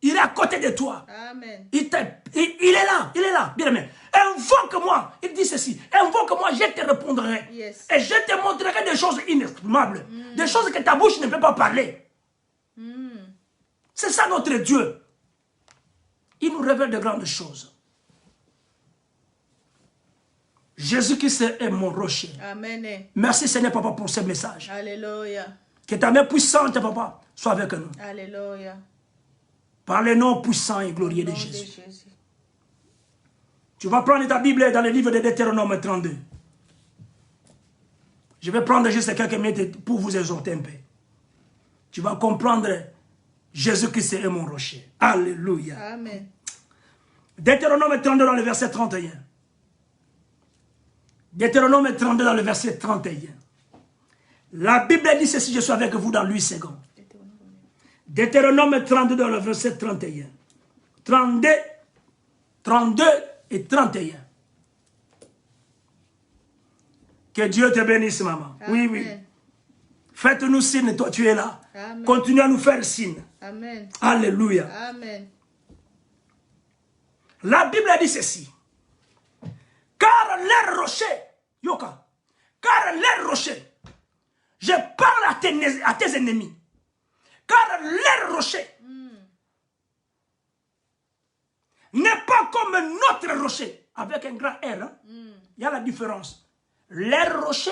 [SPEAKER 1] Il est à côté de toi.
[SPEAKER 2] Amen.
[SPEAKER 1] Il est là, bien aimé. Invoque-moi. Il dit ceci. Invoque-moi, je te répondrai.
[SPEAKER 2] Yes.
[SPEAKER 1] Et je te montrerai des choses inexprimables. Des choses que ta bouche ne peut pas parler. C'est ça notre Dieu. Il nous révèle de grandes choses. Jésus-Christ est mon rocher.
[SPEAKER 2] Amen.
[SPEAKER 1] Merci Seigneur Papa pour ce message.
[SPEAKER 2] Alléluia.
[SPEAKER 1] Que ta main puissante Papa soit avec nous.
[SPEAKER 2] Alléluia.
[SPEAKER 1] Par le nom puissant et glorieux de Jésus. Tu vas prendre ta Bible dans le livre de Deutéronome 32. Je vais prendre juste quelques minutes pour vous exhorter un peu. Tu vas comprendre Jésus-Christ est mon rocher. Alléluia.
[SPEAKER 2] Amen.
[SPEAKER 1] Deutéronome 32 dans le verset 31. Deutéronome 32 dans le verset 31. La Bible dit ceci, je suis avec vous dans 8 secondes. Deutéronome 32 dans le verset 31. 32 et 31. Que Dieu te bénisse, maman.
[SPEAKER 2] Amen.
[SPEAKER 1] Oui, oui. Faites-nous signe, toi tu es là.
[SPEAKER 2] Amen.
[SPEAKER 1] Continue à nous faire signe.
[SPEAKER 2] Amen.
[SPEAKER 1] Alléluia.
[SPEAKER 2] Amen.
[SPEAKER 1] La Bible dit ceci. Car les rochers, Yoka, car les rochers, je parle à tes ennemis. Car les rochers n'est pas comme notre rocher. Avec un grand R, hein? Il y a la différence. Les rochers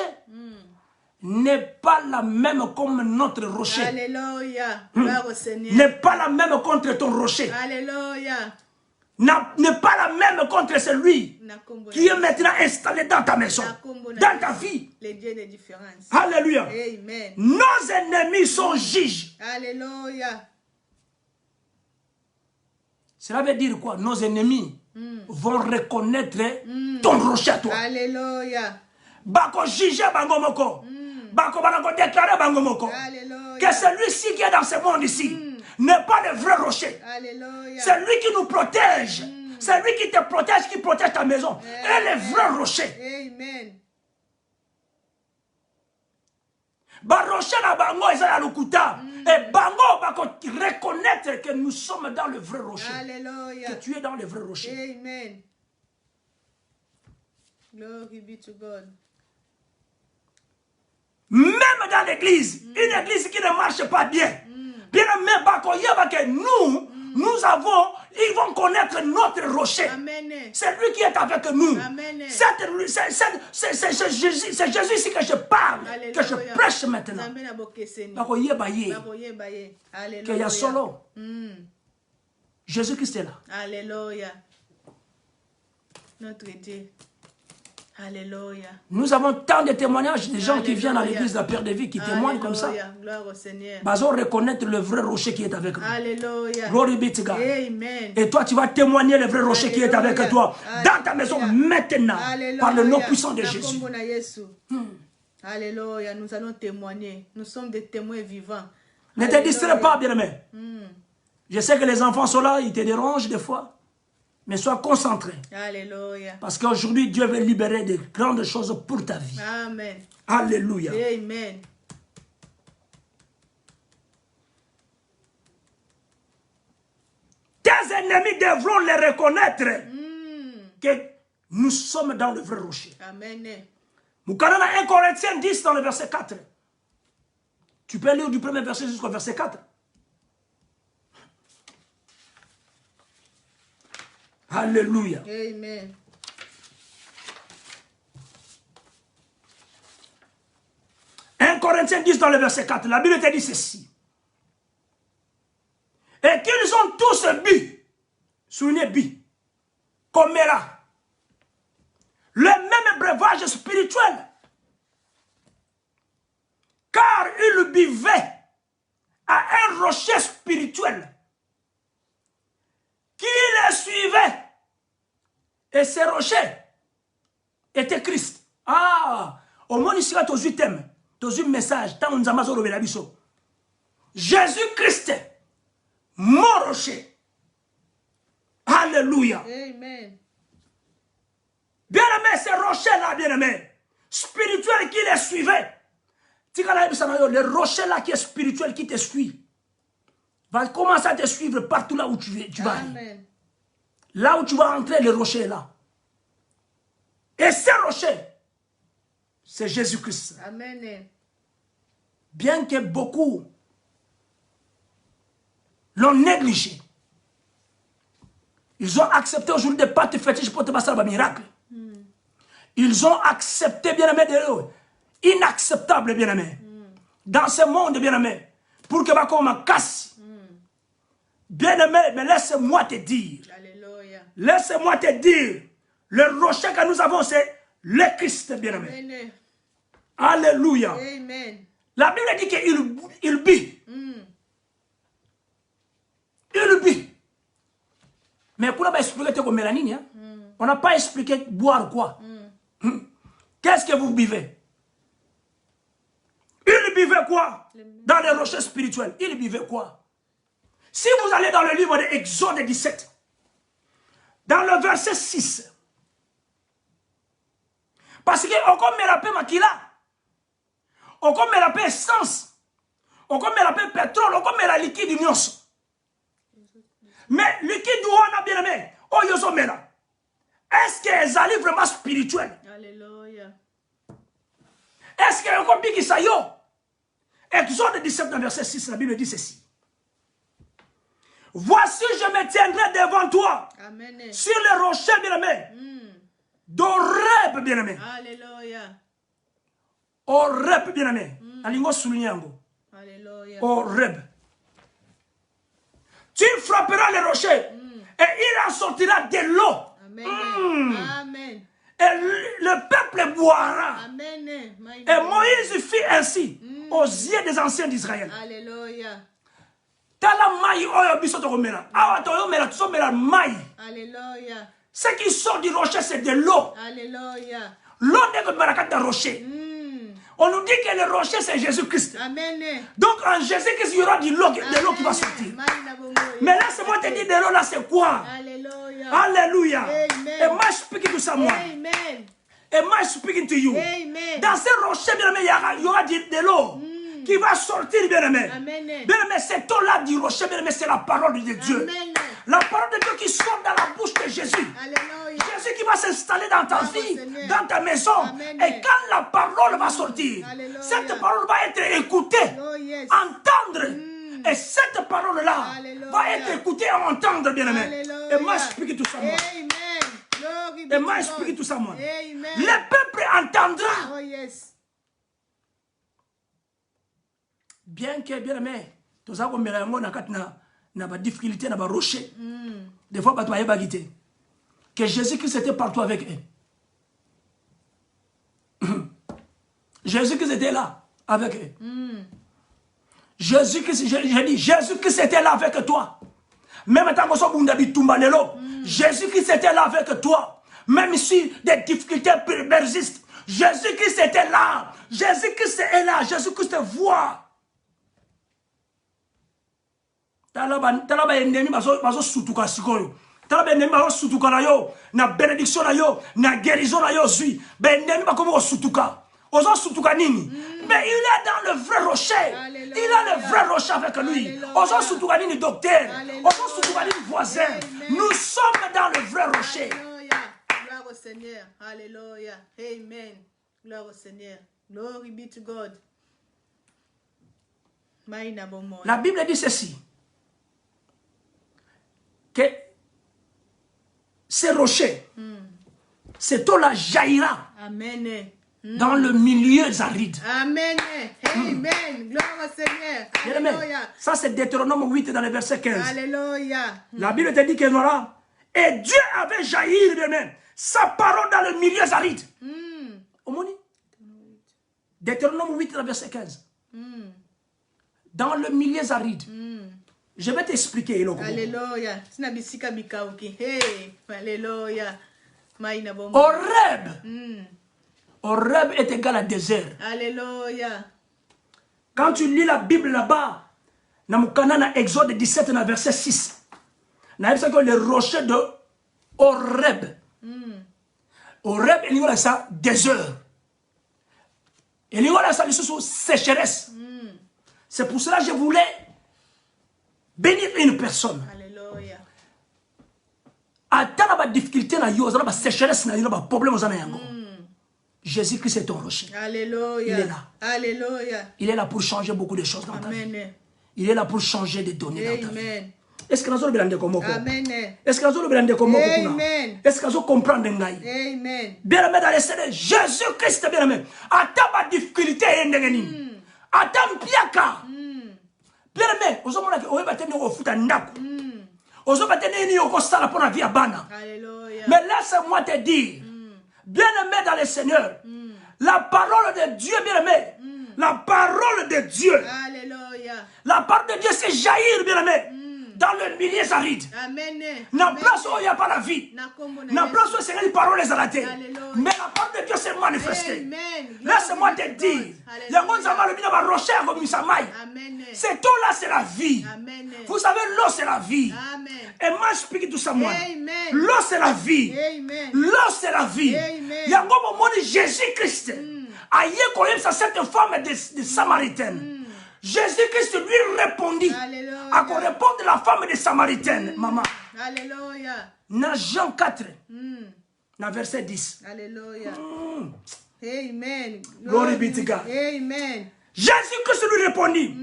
[SPEAKER 1] n'est pas la même comme notre rocher.
[SPEAKER 2] Alléluia. Gloire au Seigneur.
[SPEAKER 1] N'est pas la même contre ton rocher.
[SPEAKER 2] Alléluia.
[SPEAKER 1] N'est pas la même contre celui qui est maintenant installé dans ta maison, dans ta vie.
[SPEAKER 2] Les dieux de différence.
[SPEAKER 1] Alléluia.
[SPEAKER 2] Amen.
[SPEAKER 1] Nos ennemis sont juges.
[SPEAKER 2] Alléluia.
[SPEAKER 1] Cela veut dire quoi? Nos ennemis vont reconnaître ton rocher à toi.
[SPEAKER 2] Alléluia.
[SPEAKER 1] Bako juger bango moko. Bako banako déclarer bango moko.
[SPEAKER 2] Alléluia.
[SPEAKER 1] Que celui-ci qui est dans ce monde ici n'est pas le vrai rocher.
[SPEAKER 2] Alléluia.
[SPEAKER 1] C'est lui qui nous protège. C'est lui qui te protège, qui protège ta maison. Et le vrai rocher.
[SPEAKER 2] Amen.
[SPEAKER 1] Ba rocher na bango ils ont lukuta. Et bango bako reconnaître que nous sommes dans le vrai rocher.
[SPEAKER 2] Alléluia.
[SPEAKER 1] Que tu es dans le vrai rocher.
[SPEAKER 2] Amen. Glory be to God.
[SPEAKER 1] Même dans l'église, une église qui ne marche pas bien. Bien mais bako yeba que nous avons, ils vont connaître notre rocher.
[SPEAKER 2] Amen.
[SPEAKER 1] C'est lui qui est avec nous.
[SPEAKER 2] Amen.
[SPEAKER 1] C'est Jésus ici que je parle,
[SPEAKER 2] Alléluia.
[SPEAKER 1] que je prêche maintenant.
[SPEAKER 2] Amen.
[SPEAKER 1] Bako yeba ye,
[SPEAKER 2] Alléluia.
[SPEAKER 1] que y a solo. Jésus-Christ est là.
[SPEAKER 2] Alléluia. Notre Dieu. Alléluia.
[SPEAKER 1] Nous avons tant de témoignages de gens
[SPEAKER 2] Alléluia.
[SPEAKER 1] qui viennent à l'église de la Pierre de Vie, qui témoignent comme ça.
[SPEAKER 2] Gloire au Seigneur.
[SPEAKER 1] Ils vont reconnaître le vrai rocher qui est avec nous.
[SPEAKER 2] Alléluia.
[SPEAKER 1] Glory be to God.
[SPEAKER 2] Amen.
[SPEAKER 1] Et toi, tu vas témoigner le vrai rocher qui est avec
[SPEAKER 2] Alléluia.
[SPEAKER 1] toi. Dans ta maison, maintenant.
[SPEAKER 2] Alléluia.
[SPEAKER 1] Par le nom puissant de
[SPEAKER 2] Na
[SPEAKER 1] Jésus.
[SPEAKER 2] kombo na Yesu. Alléluia. Nous allons témoigner. Nous sommes des témoins vivants.
[SPEAKER 1] Ne te distrais pas, bien-aimé. Je sais que les enfants sont là, ils te dérangent des fois. Mais sois concentré.
[SPEAKER 2] Alléluia.
[SPEAKER 1] Parce qu'aujourd'hui, Dieu veut libérer de grandes choses pour ta vie.
[SPEAKER 2] Amen.
[SPEAKER 1] Alléluia.
[SPEAKER 2] Amen.
[SPEAKER 1] Tes ennemis devront les reconnaître que nous sommes dans le vrai rocher.
[SPEAKER 2] Amen.
[SPEAKER 1] Moukana 1 Corinthiens 10 dans le verset 4. Tu peux lire du premier verset jusqu'au verset 4. Alléluia.
[SPEAKER 2] Amen.
[SPEAKER 1] Corinthiens 10 dans le verset 4, la Bible te dit ceci. Et qu'ils ont tous bu, soulignez bu, comme là, le même breuvage spirituel. Car ils buvaient à un rocher spirituel qui les suivait. Et ce rocher était Christ. Ah, au moins ici, tu as eu thème, tu as eu message, tant nous avons la biso. Jésus-Christ, mon rocher. Alléluia.
[SPEAKER 2] Amen.
[SPEAKER 1] Bien-aimé, ce rocher-là, bien-aimé, spirituel qui les suivait. Le rocher-là qui est spirituel, qui te suit, va commencer à te suivre partout là où tu vas.
[SPEAKER 2] Amen.
[SPEAKER 1] Là où tu vas entrer, le rocher est là. Et ce rocher, c'est Jésus-Christ.
[SPEAKER 2] Amen.
[SPEAKER 1] Bien que beaucoup l'ont négligé, ils ont accepté aujourd'hui des pâtes fétiches pour te passer un miracle. Ils ont accepté, bien-aimé, inacceptable, bien-aimé. Dans ce monde, bien-aimé, pour que ma casse. Bien-aimé, mais laisse-moi te dire.
[SPEAKER 2] Alléluia.
[SPEAKER 1] Laisse-moi te dire. Le rocher que nous avons, c'est le Christ, bien-aimé.
[SPEAKER 2] Amen.
[SPEAKER 1] Alléluia.
[SPEAKER 2] Amen.
[SPEAKER 1] La Bible dit qu'il but. Il but. Mais pour expliquer comme mélanine, hein? On n'a pas expliqué boire quoi. Qu'est-ce que vous buvez? Il buvait quoi? Dans les rochers spirituels. Il buvait quoi? Si vous allez dans le livre de Exode 17, dans le verset 6, parce que on comme me rappelle makila, on comme me rappelle essence, on comme me rappelle pétrole, on comme me la liquide union. Mais liquide on a bien aimé, oh yoso mela. Est-ce que les alliés vraiment spirituels?
[SPEAKER 2] Alléluia.
[SPEAKER 1] Est-ce que on dit ça yo? Exode 17 dans verset 6, la Bible dit ceci. Voici, je me tiendrai devant toi.
[SPEAKER 2] Amen.
[SPEAKER 1] Sur le rocher, bien-aimé. D'Oreb, bien-aimé.
[SPEAKER 2] Alléluia.
[SPEAKER 1] Oreb, bien-aimé. Alingo soulignango.
[SPEAKER 2] Alléluia.
[SPEAKER 1] Oreb. Tu frapperas le rocher et il en sortira de l'eau.
[SPEAKER 2] Amen. Amen.
[SPEAKER 1] Et le peuple boira.
[SPEAKER 2] Amen.
[SPEAKER 1] Et Moïse fit ainsi aux yeux des anciens d'Israël.
[SPEAKER 2] Alléluia.
[SPEAKER 1] Tala mai oyo biso to komela. Awa to yo mela to mela mai.
[SPEAKER 2] Alléluia.
[SPEAKER 1] Ce qui sort du rocher, c'est de l'eau.
[SPEAKER 2] Alléluia.
[SPEAKER 1] L'eau n'est que barakat d'un rocher. On nous dit que le rocher, c'est Jésus-Christ.
[SPEAKER 2] Amen.
[SPEAKER 1] Donc en Jésus-Christ, il y aura de l'eau qui va sortir. Mais là, c'est moi qui te dis de l'eau, là, c'est quoi?
[SPEAKER 2] Alléluia.
[SPEAKER 1] Alléluia.
[SPEAKER 2] Amen.
[SPEAKER 1] Et moi, je speaking to someone.
[SPEAKER 2] Amen.
[SPEAKER 1] Et moi, je speaking to you.
[SPEAKER 2] Amen.
[SPEAKER 1] Dans ces rochers, bien aimé, il y aura de l'eau qui va sortir, bien aimé.
[SPEAKER 2] Amen.
[SPEAKER 1] Bien aimé, cette eau-là du rocher, bien aimé, c'est la parole de Dieu.
[SPEAKER 2] Amen.
[SPEAKER 1] La parole de Dieu qui sort dans la bouche de Jésus.
[SPEAKER 2] Alléluia.
[SPEAKER 1] Jésus qui va s'installer dans ta vie,
[SPEAKER 2] Seigneur.
[SPEAKER 1] dans ta maison.
[SPEAKER 2] Amen.
[SPEAKER 1] Et quand la parole va sortir,
[SPEAKER 2] Alléluia.
[SPEAKER 1] cette parole va être écoutée,
[SPEAKER 2] Oh, yes.
[SPEAKER 1] entendre. Et cette parole-là
[SPEAKER 2] Alléluia.
[SPEAKER 1] va être écoutée et entendre, bien aimé.
[SPEAKER 2] Alléluia.
[SPEAKER 1] Et moi, je explique tout ça, moi.
[SPEAKER 2] Amen. Glory be
[SPEAKER 1] Et moi,
[SPEAKER 2] to
[SPEAKER 1] je explique
[SPEAKER 2] God.
[SPEAKER 1] tout ça, moi.
[SPEAKER 2] Amen.
[SPEAKER 1] Le peuple entendra.
[SPEAKER 2] Oh, yes.
[SPEAKER 1] Bien que, bien aimé, tout ça, comme na ba difficulté, na ba rocher. Des fois, tu vas quitter. Que Jésus-Christ était partout avec eux. Jésus-Christ était là avec eux. Jésus-Christ, j'ai dit, Jésus-Christ était là avec toi. Même tant que Jésus-Christ était là avec toi. Même si des difficultés persistent, Jésus-Christ était là. Jésus-Christ est là. Jésus-Christ te voit. Talaba ennemi bazo sutuka sikoyo. Talaba ennemi bazo sutuka na yo, na bénédiction na yo, na guérison na yo zui. Ben ennemi ba komo sutuka. Ozo sutuka nini? Mais il est dans le vrai rocher.
[SPEAKER 2] Alléluia.
[SPEAKER 1] Il a le vrai rocher avec lui.
[SPEAKER 2] Alléluia.
[SPEAKER 1] Ozo sutuka nini docteur.
[SPEAKER 2] Alléluia.
[SPEAKER 1] Ozo sutuka nini voisin.
[SPEAKER 2] Amen.
[SPEAKER 1] Nous sommes dans le vrai rocher.
[SPEAKER 2] Alléluia. Gloire au Seigneur. Alléluia. Amen. Gloire au Seigneur. Glory be to God. Maïna bomo.
[SPEAKER 1] La Bible dit ceci. Que ces rochers, cette eau-là jaillira
[SPEAKER 2] Amen.
[SPEAKER 1] dans le milieu aride.
[SPEAKER 2] Amen. Amen. Gloire au Seigneur.
[SPEAKER 1] Bien aimé,
[SPEAKER 2] Alléluia.
[SPEAKER 1] ça c'est Deutéronome 8 dans le verset 15.
[SPEAKER 2] Alléluia.
[SPEAKER 1] La Bible te dit que voilà. Et Dieu avait jailli, bien aimé, sa parole dans le milieu aride. Omoni? Deutéronome 8 dans le verset 15. Dans le milieu aride. Je vais t'expliquer.
[SPEAKER 2] Alléluia. Sina bisika bikauki. Hey. Alléluia. Maïna bomo.
[SPEAKER 1] Horeb. Horeb est égal à désert.
[SPEAKER 2] Alléluia.
[SPEAKER 1] Quand tu lis la Bible là-bas, dans Exode 17, dans verset 6, que le rocher de Horeb. Horeb, il y a ça désert. Il y a ça sécheresse. C'est pour cela que je voulais bénir une personne.
[SPEAKER 2] Alléluia.
[SPEAKER 1] Attends la difficulté, la sécheresse, la problème. Jésus-Christ est ton rocher.
[SPEAKER 2] Alléluia.
[SPEAKER 1] Il est là.
[SPEAKER 2] Alléluia.
[SPEAKER 1] Il est là pour changer beaucoup de choses dans ta vie.
[SPEAKER 2] Amen.
[SPEAKER 1] Il est là pour changer des données dans ta vie.
[SPEAKER 2] Amen.
[SPEAKER 1] Est-ce que nous allons bien comprendre?
[SPEAKER 2] Amen.
[SPEAKER 1] Est-ce que nous allons bien comprendre?
[SPEAKER 2] Amen.
[SPEAKER 1] Est-ce que nous allons comprendre?
[SPEAKER 2] Amen.
[SPEAKER 1] Bien aimé dans les Seigneur, Jésus-Christ, bien aimé. Attends ma difficulté, attends piaka. Bien aimé, vous avez dit que vous avez dit que vous avez dit que vous avez dit
[SPEAKER 2] Alléluia.
[SPEAKER 1] mais laisse-moi te dire, bien aimé dans le Seigneur, la parole de Dieu, bien aimé, la parole de Dieu,
[SPEAKER 2] Alléluia.
[SPEAKER 1] la parole de Dieu, c'est jaillir, bien aimé, dans le milieu aride.
[SPEAKER 2] Amen.
[SPEAKER 1] Dans la place où il n'y a pas la vie,
[SPEAKER 2] Nakombo
[SPEAKER 1] dans la place où c'est les paroles les arrêtées.
[SPEAKER 2] Alléluia.
[SPEAKER 1] Mais la parole de Dieu s'est manifestée.
[SPEAKER 2] Amen.
[SPEAKER 1] Laisse-moi te dire,
[SPEAKER 2] Amen.
[SPEAKER 1] cette eau-là, c'est la vie.
[SPEAKER 2] Amen.
[SPEAKER 1] Vous savez, l'eau, c'est la vie.
[SPEAKER 2] Amen.
[SPEAKER 1] Et moi, je explique tout ça, moi.
[SPEAKER 2] Amen.
[SPEAKER 1] L'eau, c'est la vie.
[SPEAKER 2] Amen.
[SPEAKER 1] L'eau, c'est la vie.
[SPEAKER 2] Amen.
[SPEAKER 1] Il y a un moment où Jésus-Christ a eu cette femme de Samaritaine. Jésus-Christ lui répondit.
[SPEAKER 2] Alléluia.
[SPEAKER 1] À qu'on réponde la femme de Samaritaine, maman.
[SPEAKER 2] Alléluia.
[SPEAKER 1] Dans Jean 4, dans verset 10.
[SPEAKER 2] Alléluia. Amen.
[SPEAKER 1] Glory be to God.
[SPEAKER 2] Amen.
[SPEAKER 1] Jésus-Christ lui répondit.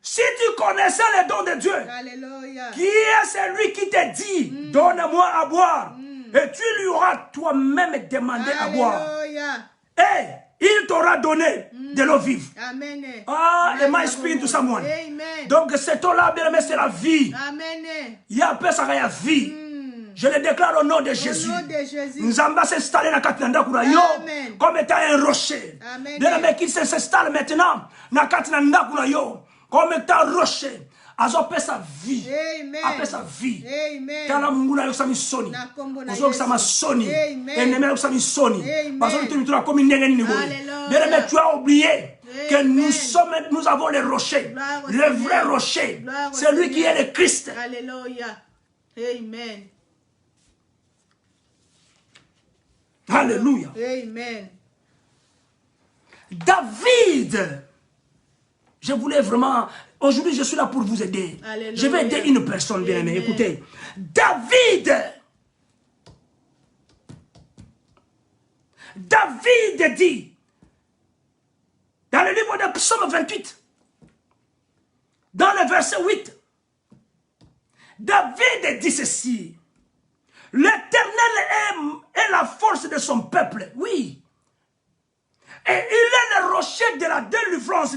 [SPEAKER 1] Si tu connaissais les dons de Dieu,
[SPEAKER 2] Alléluia.
[SPEAKER 1] qui est celui qui te dit, donne-moi à boire, et tu lui auras toi-même demandé à boire.
[SPEAKER 2] Alléluia.
[SPEAKER 1] Et il t'aura donné de l'eau vive.
[SPEAKER 2] Amen.
[SPEAKER 1] Ah, et moi, explique tout ça, moi.
[SPEAKER 2] Amen.
[SPEAKER 1] Donc, cette eau-là, bien aimé, c'est la vie.
[SPEAKER 2] Amen.
[SPEAKER 1] Il y a un peu ça, il y a vie. Je le déclare au nom de Jésus.
[SPEAKER 2] Au nom de Jésus.
[SPEAKER 1] Nous allons s'installer dans Katinanda Kurayo
[SPEAKER 2] Amen.
[SPEAKER 1] comme étant un rocher.
[SPEAKER 2] Amen.
[SPEAKER 1] Bien aimé, qu'il s'installe maintenant dans Katinanda Kurayo comme étant un rocher. Azope sa vie.
[SPEAKER 2] Amen.
[SPEAKER 1] Après sa vie.
[SPEAKER 2] Amen.
[SPEAKER 1] Tala munguna yoksami soni.
[SPEAKER 2] Na kombo na
[SPEAKER 1] Ozo yoksama
[SPEAKER 2] Yesu.
[SPEAKER 1] soni.
[SPEAKER 2] Amen.
[SPEAKER 1] Ennemi yoksami soni.
[SPEAKER 2] Amen.
[SPEAKER 1] Parce que tu as comme une négène niveau.
[SPEAKER 2] Alléluia.
[SPEAKER 1] Bien aimé, tu as oublié que
[SPEAKER 2] Amen.
[SPEAKER 1] nous avons les rochers.
[SPEAKER 2] Gloire au
[SPEAKER 1] Le
[SPEAKER 2] Seigneur.
[SPEAKER 1] vrai rocher.
[SPEAKER 2] Gloire au
[SPEAKER 1] C'est lui qui
[SPEAKER 2] Seigneur.
[SPEAKER 1] est le Christ.
[SPEAKER 2] Alléluia. Amen.
[SPEAKER 1] Alléluia.
[SPEAKER 2] Amen.
[SPEAKER 1] David. Je voulais vraiment... Aujourd'hui, je suis là pour vous aider.
[SPEAKER 2] Alléluia.
[SPEAKER 1] Je vais aider une personne, bien aimée.
[SPEAKER 2] Amen.
[SPEAKER 1] Écoutez. David dit, dans le livre de Psaume 28, dans le verset 8, David dit ceci: l'Éternel est la force de son peuple. Oui. Et il est le rocher de la délivrance,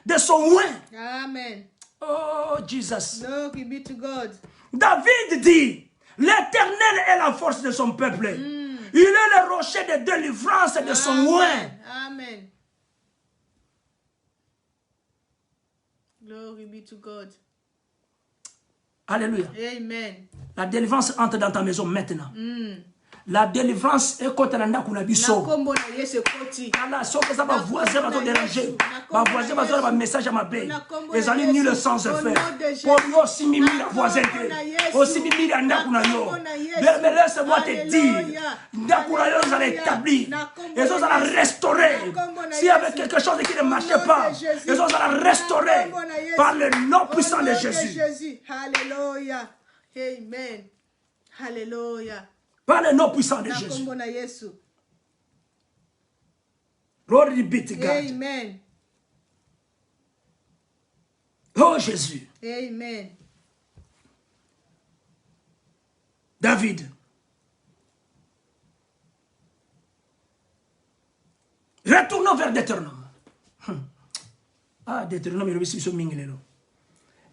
[SPEAKER 1] de son oin.
[SPEAKER 2] Amen.
[SPEAKER 1] Oh, Jesus.
[SPEAKER 2] Glory be to God.
[SPEAKER 1] David dit, l'Éternel est la force de son peuple. Il est le rocher de délivrance de son oin.
[SPEAKER 2] Amen. Glory be to God.
[SPEAKER 1] Alléluia.
[SPEAKER 2] Amen.
[SPEAKER 1] La délivrance entre dans ta maison maintenant. La délivrance est quand on a kuna biso.
[SPEAKER 2] Nakombo na Yesu koti.
[SPEAKER 1] Ala soka ça va voisin va te déranger. Va voisin va te message à ma paix. Les amis ni le sens faire. Pour yo si mimi la voisin que. Aussi mimi la ndakuna yo. Mais laisse-moi te dire. Ndakuna yo ça l'établir. Et ça va restaurer. S'il y avait quelque chose qui ne marchait pas, et ça va restaurer par le nom puissant de Jésus.
[SPEAKER 2] Alléluia. Amen. Alléluia.
[SPEAKER 1] Par le nom puissant de Jésus. Glory be to God.
[SPEAKER 2] Amen.
[SPEAKER 1] Oh Jésus.
[SPEAKER 2] Amen.
[SPEAKER 1] David. Retournons vers Deutéronome. Ah, Deutéronome, il est Minglelo.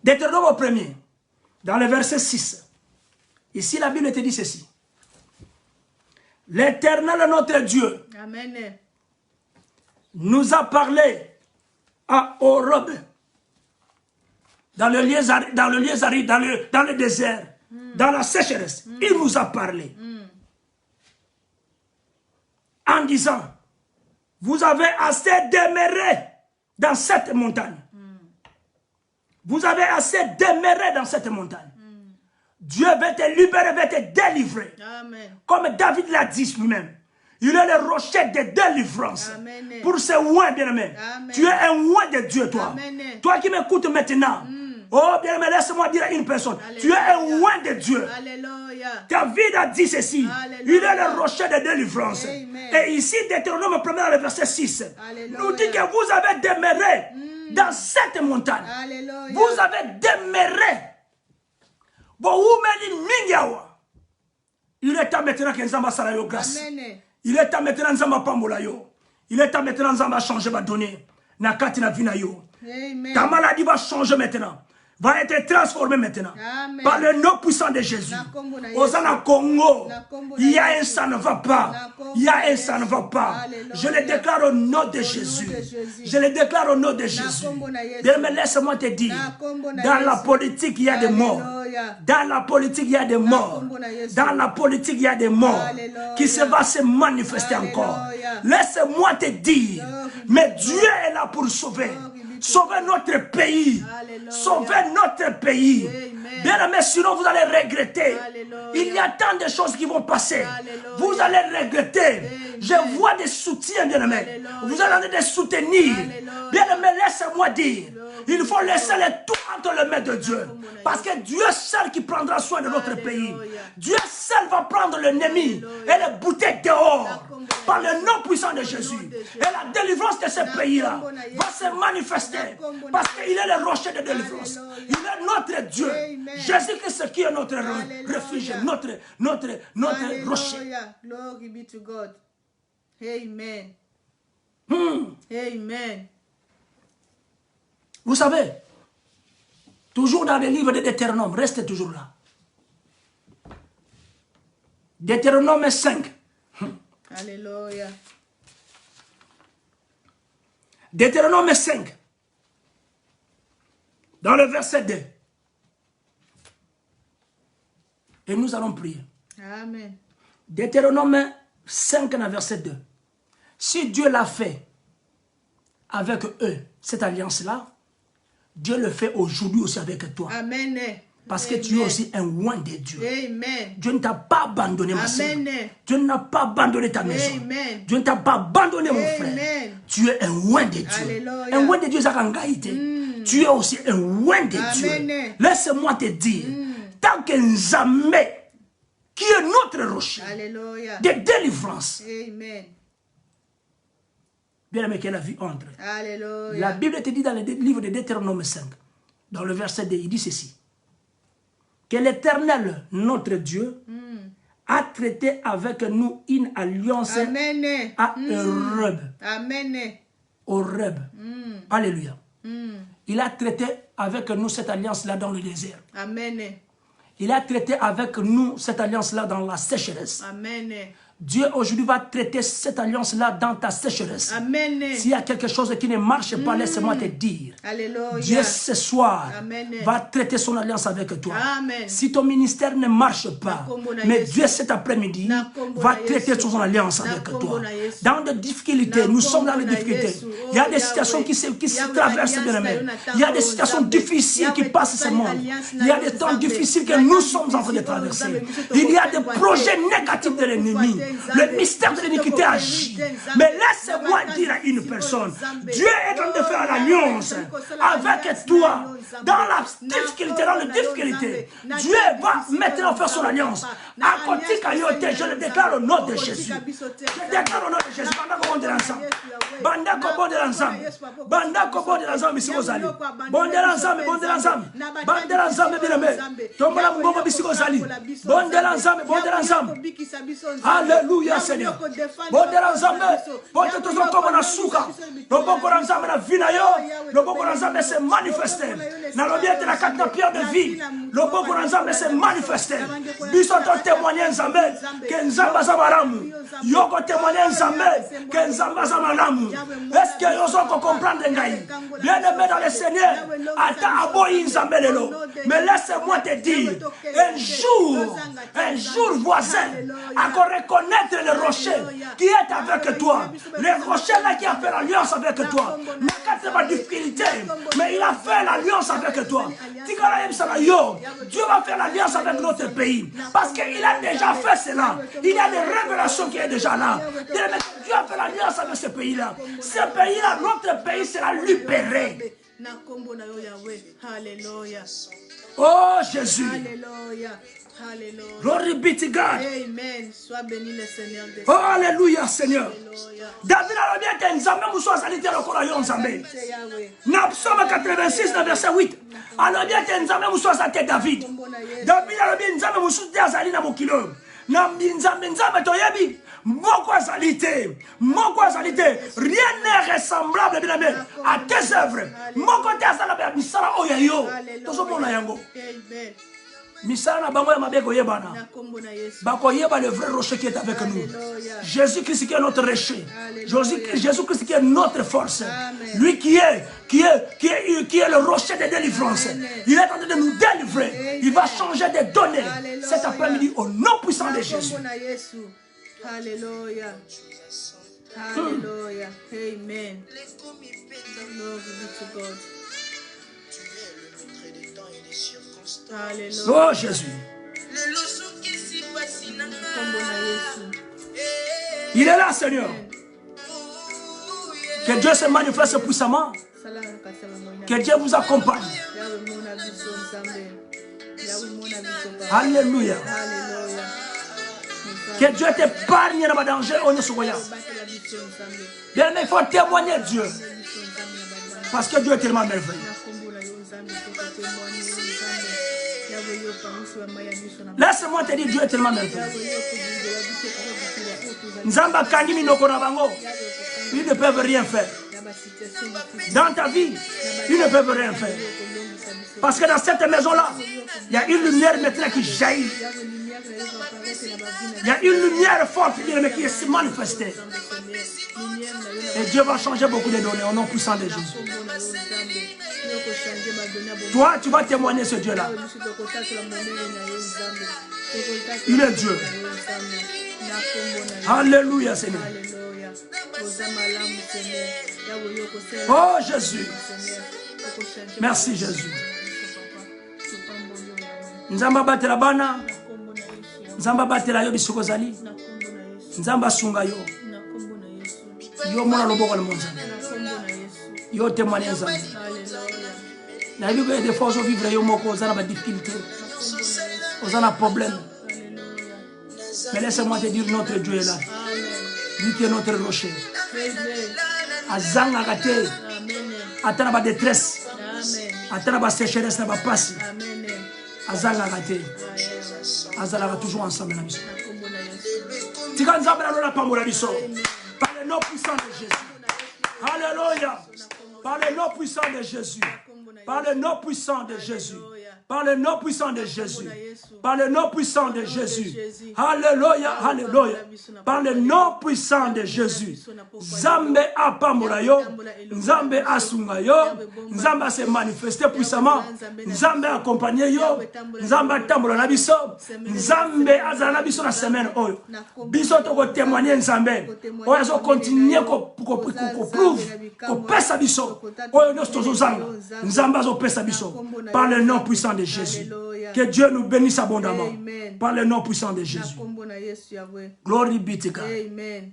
[SPEAKER 1] Deutéronome au premier, dans le verset 6. Ici, la Bible te dit ceci. L'Éternel, notre Dieu,
[SPEAKER 2] Amen.
[SPEAKER 1] nous a parlé à Horeb, dans le désert, dans la sécheresse. Il nous a parlé en disant, vous avez assez demeuré dans cette montagne. Vous avez assez demeuré dans cette montagne. Dieu va te libérer, va te délivrer.
[SPEAKER 2] Amen.
[SPEAKER 1] Comme David l'a dit lui-même. Il est le rocher de délivrance.
[SPEAKER 2] Amen.
[SPEAKER 1] Pour ce oin, bien-aimé. Tu es un oin de Dieu, toi.
[SPEAKER 2] Amen.
[SPEAKER 1] Toi qui m'écoutes maintenant. Oh, bien-aimé, laisse-moi dire à une personne.
[SPEAKER 2] Alléluia.
[SPEAKER 1] Tu es un oin de Dieu.
[SPEAKER 2] Alléluia.
[SPEAKER 1] David a dit ceci.
[SPEAKER 2] Alléluia.
[SPEAKER 1] Il est le rocher de délivrance.
[SPEAKER 2] Amen.
[SPEAKER 1] Et ici, Deutéronome 1, dans le verset 6,
[SPEAKER 2] Alléluia.
[SPEAKER 1] nous dit que vous avez demeuré dans cette montagne.
[SPEAKER 2] Alléluia.
[SPEAKER 1] Vous avez demeuré. Il est temps maintenant que Nzamba sala yo grâce.
[SPEAKER 2] Amen.
[SPEAKER 1] Il est temps maintenant Nzamba pambola yo. Il est temps maintenant Nzamba changer va donner. Na kati na vina yo.
[SPEAKER 2] Amen.
[SPEAKER 1] Ta maladie va changer maintenant. Va être transformée maintenant.
[SPEAKER 2] Amen.
[SPEAKER 1] Par le nom puissant de Jésus. Osana Congo. Il y a un ça ne va pas. Il y a un ça ne va pas.
[SPEAKER 2] Alléluia.
[SPEAKER 1] Je le déclare au nom de Jésus. Je le déclare au nom de Jésus. Bien, mais laisse-moi te dire. Dans la politique, il y a des morts. Dans la politique, il y a des morts. Dans la politique, il y a des morts. Qui va se manifester encore. Laisse-moi te dire. Mais Dieu est là pour sauver. Sauver notre pays.
[SPEAKER 2] Alléluia.
[SPEAKER 1] Sauvez notre pays.
[SPEAKER 2] Amen.
[SPEAKER 1] Bien aimé, sinon vous allez regretter.
[SPEAKER 2] Alléluia.
[SPEAKER 1] Il y a tant de choses qui vont passer.
[SPEAKER 2] Alléluia.
[SPEAKER 1] Vous allez regretter.
[SPEAKER 2] Amen.
[SPEAKER 1] Je vois des soutiens, bien aimé.
[SPEAKER 2] Alléluia.
[SPEAKER 1] Vous allez les soutenir.
[SPEAKER 2] Alléluia.
[SPEAKER 1] Bien aimé, laissez-moi dire. Il faut laisser les tout entre les mains de Dieu. Parce que Dieu seul qui prendra soin de notre pays. Dieu seul va prendre l'ennemi et le bouter dehors. Par le nom puissant de Jésus. Et la délivrance de ce pays-là va se manifester. Parce qu'il est le rocher de délivrance. Il est notre Dieu. Jésus-Christ qui est notre refuge, notre rocher.
[SPEAKER 2] Glory be to God. Amen. Amen.
[SPEAKER 1] Vous savez, toujours dans les livres de Deutéronome, restez toujours là. Deutéronome 5.
[SPEAKER 2] Alléluia.
[SPEAKER 1] Deutéronome 5. Dans le verset 2. Et nous allons prier.
[SPEAKER 2] Amen.
[SPEAKER 1] Deutéronome 5, dans le verset 2. Si Dieu l'a fait avec eux, cette alliance-là, Dieu le fait aujourd'hui aussi avec toi.
[SPEAKER 2] Amen.
[SPEAKER 1] Parce que tu es aussi un oint de Dieu.
[SPEAKER 2] Amen.
[SPEAKER 1] Dieu ne t'a pas abandonné, ma soeur.
[SPEAKER 2] Amen.
[SPEAKER 1] Dieu n'a pas abandonné ta maison.
[SPEAKER 2] Amen.
[SPEAKER 1] Dieu ne t'a pas abandonné, mon
[SPEAKER 2] Amen.
[SPEAKER 1] frère. Tu es un oint de Dieu.
[SPEAKER 2] Alléluia.
[SPEAKER 1] Un oint de Dieu, c'est tu es aussi un oint de
[SPEAKER 2] Amen.
[SPEAKER 1] Dieu. Laisse-moi te dire, tant que Nzambe, qui est notre rocher
[SPEAKER 2] Alléluia.
[SPEAKER 1] de délivrance,
[SPEAKER 2] Amen.
[SPEAKER 1] bien aimé, que la vie entre.
[SPEAKER 2] Alléluia.
[SPEAKER 1] La Bible te dit dans le livre de Deutéronome 5, dans le verset 2, il dit ceci. Que l'Éternel, notre Dieu, a traité avec nous une alliance
[SPEAKER 2] Amen.
[SPEAKER 1] à Horeb.
[SPEAKER 2] Amen.
[SPEAKER 1] Horeb. Alléluia. Il a traité avec nous cette alliance-là dans le désert.
[SPEAKER 2] Amen.
[SPEAKER 1] Il a traité avec nous cette alliance-là dans la sécheresse.
[SPEAKER 2] Amen.
[SPEAKER 1] Dieu aujourd'hui va traiter cette alliance-là dans ta sécheresse.
[SPEAKER 2] Amen.
[SPEAKER 1] S'il y a quelque chose qui ne marche pas, laisse-moi te dire.
[SPEAKER 2] Alléluia.
[SPEAKER 1] Dieu ce soir
[SPEAKER 2] Amen.
[SPEAKER 1] va traiter son alliance avec toi.
[SPEAKER 2] Amen.
[SPEAKER 1] Si ton ministère ne marche pas, mais Dieu cet après-midi va traiter son alliance avec toi. Dans des difficultés, nous sommes dans les difficultés. Il y a des situations qui se traversent de la main. Il y a des situations difficiles qui passent ce monde. Il y a des temps difficiles que nous sommes en train de traverser. Il y a des projets négatifs de l'ennemi. Le mystère de l'iniquité agit. Mais laisse-moi dire à une personne, Dieu est en train de faire l'alliance avec toi. Dans la difficulté, dans les difficultés, Dieu va maintenant faire son alliance. À côté Kayote, je le déclare au nom de Jésus. Je déclare au nom de Jésus. Banda de l'ensemble. Banda kobo de l'ensemble. Banda kobo de l'ensemble, ici aux alliés. Bon de l'ensemble, bon de l'ensemble. Bon de l'ensemble, bien aimé. Tombola mbongo ici aux alliés. Bon de l'ensemble, bon de l'ensemble. Alléluia, Seigneur. Bon de l'ensemble. Bon de tout comme on a souka. Le bon de l'ensemble, la vie na yo. Le bon de l'ensemble s'est manifesté. Dans le bien de la carte de pierre de vie, le bon de l'ensemble s'est manifesté. Bisson témoigner Nzambe que Nzamba Zamalamu. Yoko témoigner Nzambe que Nzamba Zamalamu. Est-ce que vous allez comprendre Ngaï? Bien aimé dans le Seigneur, attends aboyi Nzambe lelo. Mais laisse-moi te dire, un jour voisin, à reconnaître le rocher qui est avec toi. Le rocher là qui a fait l'alliance avec toi. N'a difficulté, mais il a fait l'alliance avec toi. Dieu va faire l'alliance avec notre pays. Parce qu'il a déjà fait cela. Il y a des révélations qui sont déjà là. Dieu a fait l'alliance avec ce pays-là. Ce pays-là, notre pays sera libéré. Oh Jésus.
[SPEAKER 2] Alléluia. Alléluia.
[SPEAKER 1] Glory be to God.
[SPEAKER 2] Amen. Sois béni le Seigneur.
[SPEAKER 1] Oh, alléluia, Seigneur.
[SPEAKER 2] Alléluia.
[SPEAKER 1] David a bien que Nzambe mousso salite le kola yo Nzambe. Na Psaume 86 na verset 8. Alors bien que Nzambe mousso salite David. David a bien Nzambe mousso salite na mokilo. Na Nzambe toyebi. Moko salite. Rien n'est ressemblable bien aimé à tes œuvres. Moko te asala misala oyayo. Tozo mona yango.
[SPEAKER 2] Amen.
[SPEAKER 1] Misala bango ya mabeko yebana. Bako yeba le vrai rocher qui est avec nous. Jésus-Christ qui est notre rocher. Jésus-Christ qui est notre force. Lui qui est le rocher de délivrance. Il est en train de nous délivrer. Il va changer de données cet après-midi au nom puissant de Jésus.
[SPEAKER 2] Alléluia. Alléluia. Amen. Glory be to God. Alléluia.
[SPEAKER 1] Oh Jésus. Il est là, Seigneur. Que Dieu se manifeste puissamment. Que Dieu vous accompagne. Alléluia. Que Dieu t'épargne dans le danger. Bien, mais il faut témoigner Dieu. Parce que Dieu est tellement merveilleux. Laisse-moi te dire, Dieu est tellement merveilleux. Nzamba Kandimi Nokorabango, ils ne peuvent rien faire. Dans ta vie, ils ne peuvent rien faire. Parce que dans cette maison-là, il y a une lumière maintenant qui jaillit. Il y a une lumière forte qui est manifestée. Et Dieu va changer beaucoup de données au nom puissant de Jésus. Toi, tu vas témoigner ce Dieu-là. Il est Dieu. Alléluia, Seigneur. Oh Jésus. Merci Jésus. Nzamba batela bana. Nzamba batela yo bisoko zali. Nzamba sunga yo. Yo mona loboko le monza. Yo témoigner nzamba. Na yo que des fois on vivre yo moko ozana ba difficulté. Ozana problème. Mais laisse-moi te dire notre Dieu est là. Lui qui est notre rocher. Azanga kate. Atana ba détresse. Atana ba sécheresse na ba passe. Azanga kate. Azala toujours ensemble na biso. Tika nzamba na pambola biso. Par le nom puissant de Jésus. Alléluia. Par le nom puissant de Jésus. Par le nom puissant de Jésus. Par le nom puissant de Jésus. Par le nom puissant de Jésus. Alléluia, alléluia. Par le nom puissant de Jésus. Nzambe apambola yo, Nzambe asunga yo, Nzambe se manifester puissamment, Nzambe accompagner yo, Nzambe tambola na biso, Nzambe azala na biso na semaine oyo. Biso toko témoigner Nzambe. Oyo zo continuer ko prouve, ko pesa biso. Oyo nos tozozanga. Nzambe zo pesa biso. Par le nom puissant de Jésus. Que Dieu nous bénisse abondamment. Amen. Par le nom puissant de Jésus. Glory be to God. Amen.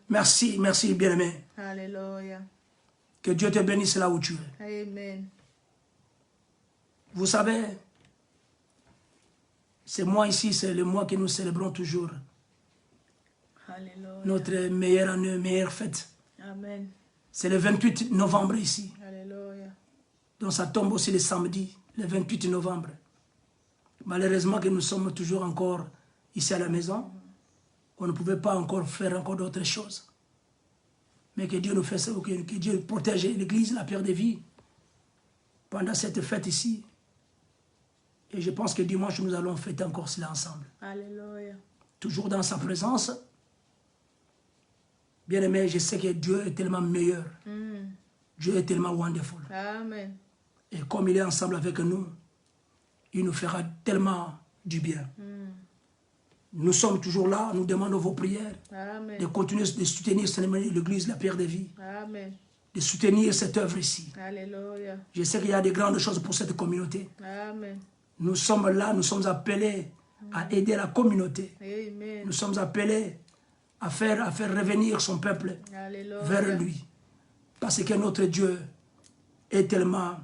[SPEAKER 1] Merci, merci bien-aimé. Alléluia. Que Dieu te bénisse là où tu es. Amen. Vous savez, c'est moi ici, c'est le mois que nous célébrons toujours. Alléluia. Notre meilleure année, meilleure fête. Amen. C'est le 28 novembre ici. Alléluia. Donc ça tombe aussi le samedi, le 28 novembre. Malheureusement que nous sommes toujours encore ici à la maison. On ne pouvait pas encore faire encore d'autres choses. Mais que Dieu nous fasse, que Dieu protège l'Église, la pierre de vie, pendant cette fête ici. Et je pense que dimanche, nous allons fêter encore cela ensemble. Alléluia. Toujours dans sa présence. Bien aimé, je sais que Dieu est tellement meilleur. Dieu est tellement wonderful. Amen. Et comme il est ensemble avec nous, il nous fera tellement du bien. Nous sommes toujours là, nous demandons vos prières. Amen. De continuer de soutenir l'Église, la pierre de vie. Amen. De soutenir cette œuvre ici. Alléluia. Je sais qu'il y a de grandes choses pour cette communauté. Amen. Nous sommes là, nous sommes appelés à aider la communauté. Amen. Nous sommes appelés à faire revenir son peuple. Alléluia. Vers lui. Parce que notre Dieu est tellement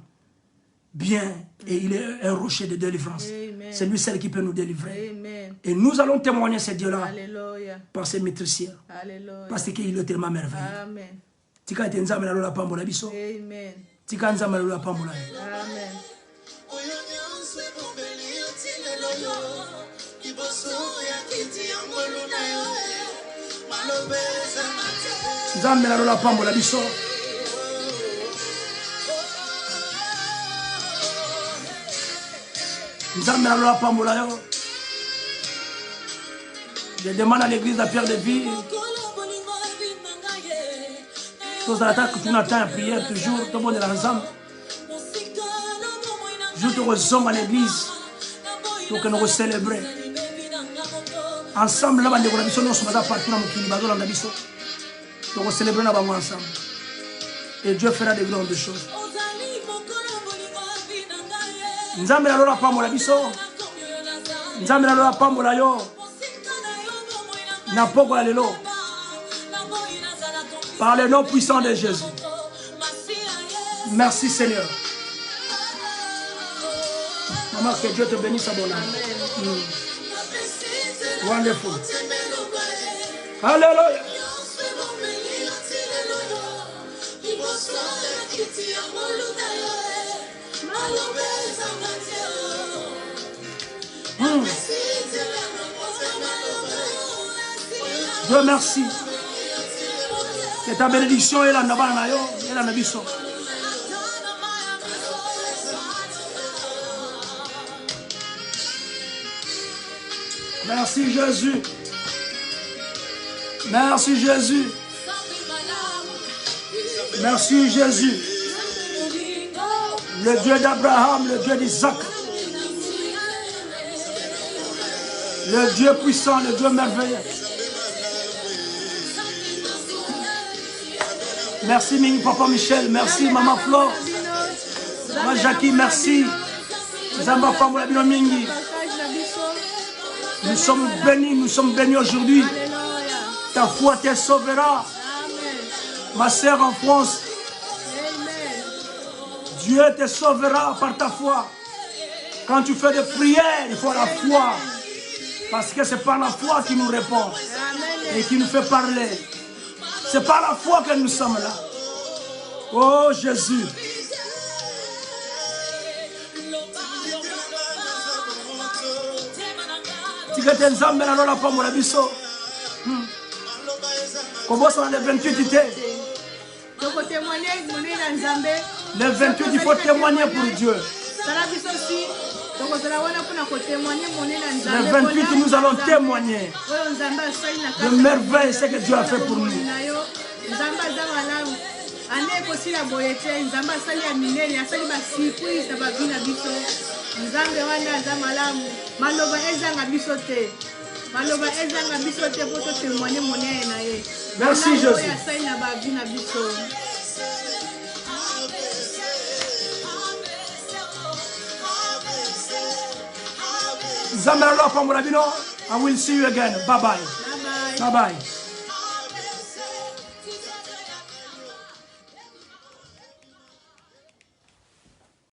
[SPEAKER 1] bien et il est un rocher de délivrance. C'est lui seul qui peut nous délivrer. Amen. Et nous allons témoigner ce Dieu-là par ses maîtrisiers. Parce qu'il est tellement merveilleux. Amen. Tika ete nzambe na lola pambola biso. Amen. Tika nzambe na lola pambola. Amen. Nzambe na lola pambola biso. Nzambe na lola pambola yo. Je demande à l'église la pierre de vie. Tous attaques, tout le temps à prière, toujours, tout le monde est ensemble. Je te ressemble à l'église pour que nous célébrions. Ensemble, là-bas, nous sommes partout dans le pays, nous célébrons ensemble. Et Dieu fera de grandes choses. Nzambe na lola pambola biso. Nzambe na lola pambola yo. Na poko ya lelo. Par le nom puissant de Jésus. Merci Seigneur. Maman, que Dieu te bénisse abondamment. Wonderful. Alléluia. Dieu merci. Que ta bénédiction est là, est là, Nabiso. Merci Jésus. Merci Jésus. Merci Jésus. Le Dieu d'Abraham, le Dieu d'Isaac. Le Dieu puissant, le Dieu merveilleux. Merci Papa Michel, merci Maman Flo. Maman Jackie, merci. Zamba Pamola Bino Mingi. Nous sommes bénis aujourd'hui. Ta foi te sauvera. Ma sœur en France. Dieu te sauvera par ta foi. Quand tu fais des prières, il faut la foi. Parce que c'est par la foi qui nous répond et qui nous fait parler. C'est par la foi que nous sommes là. Oh Jésus. Tigate nzambe na lola pamola biso. Comment ça le 28 ité? Le 28 il faut témoigner pour Dieu. Le 28 nous allons témoigner de merveilles ce que Dieu a fait pour nous. Merci Jésus. I will see you again. Bye bye. Bye bye.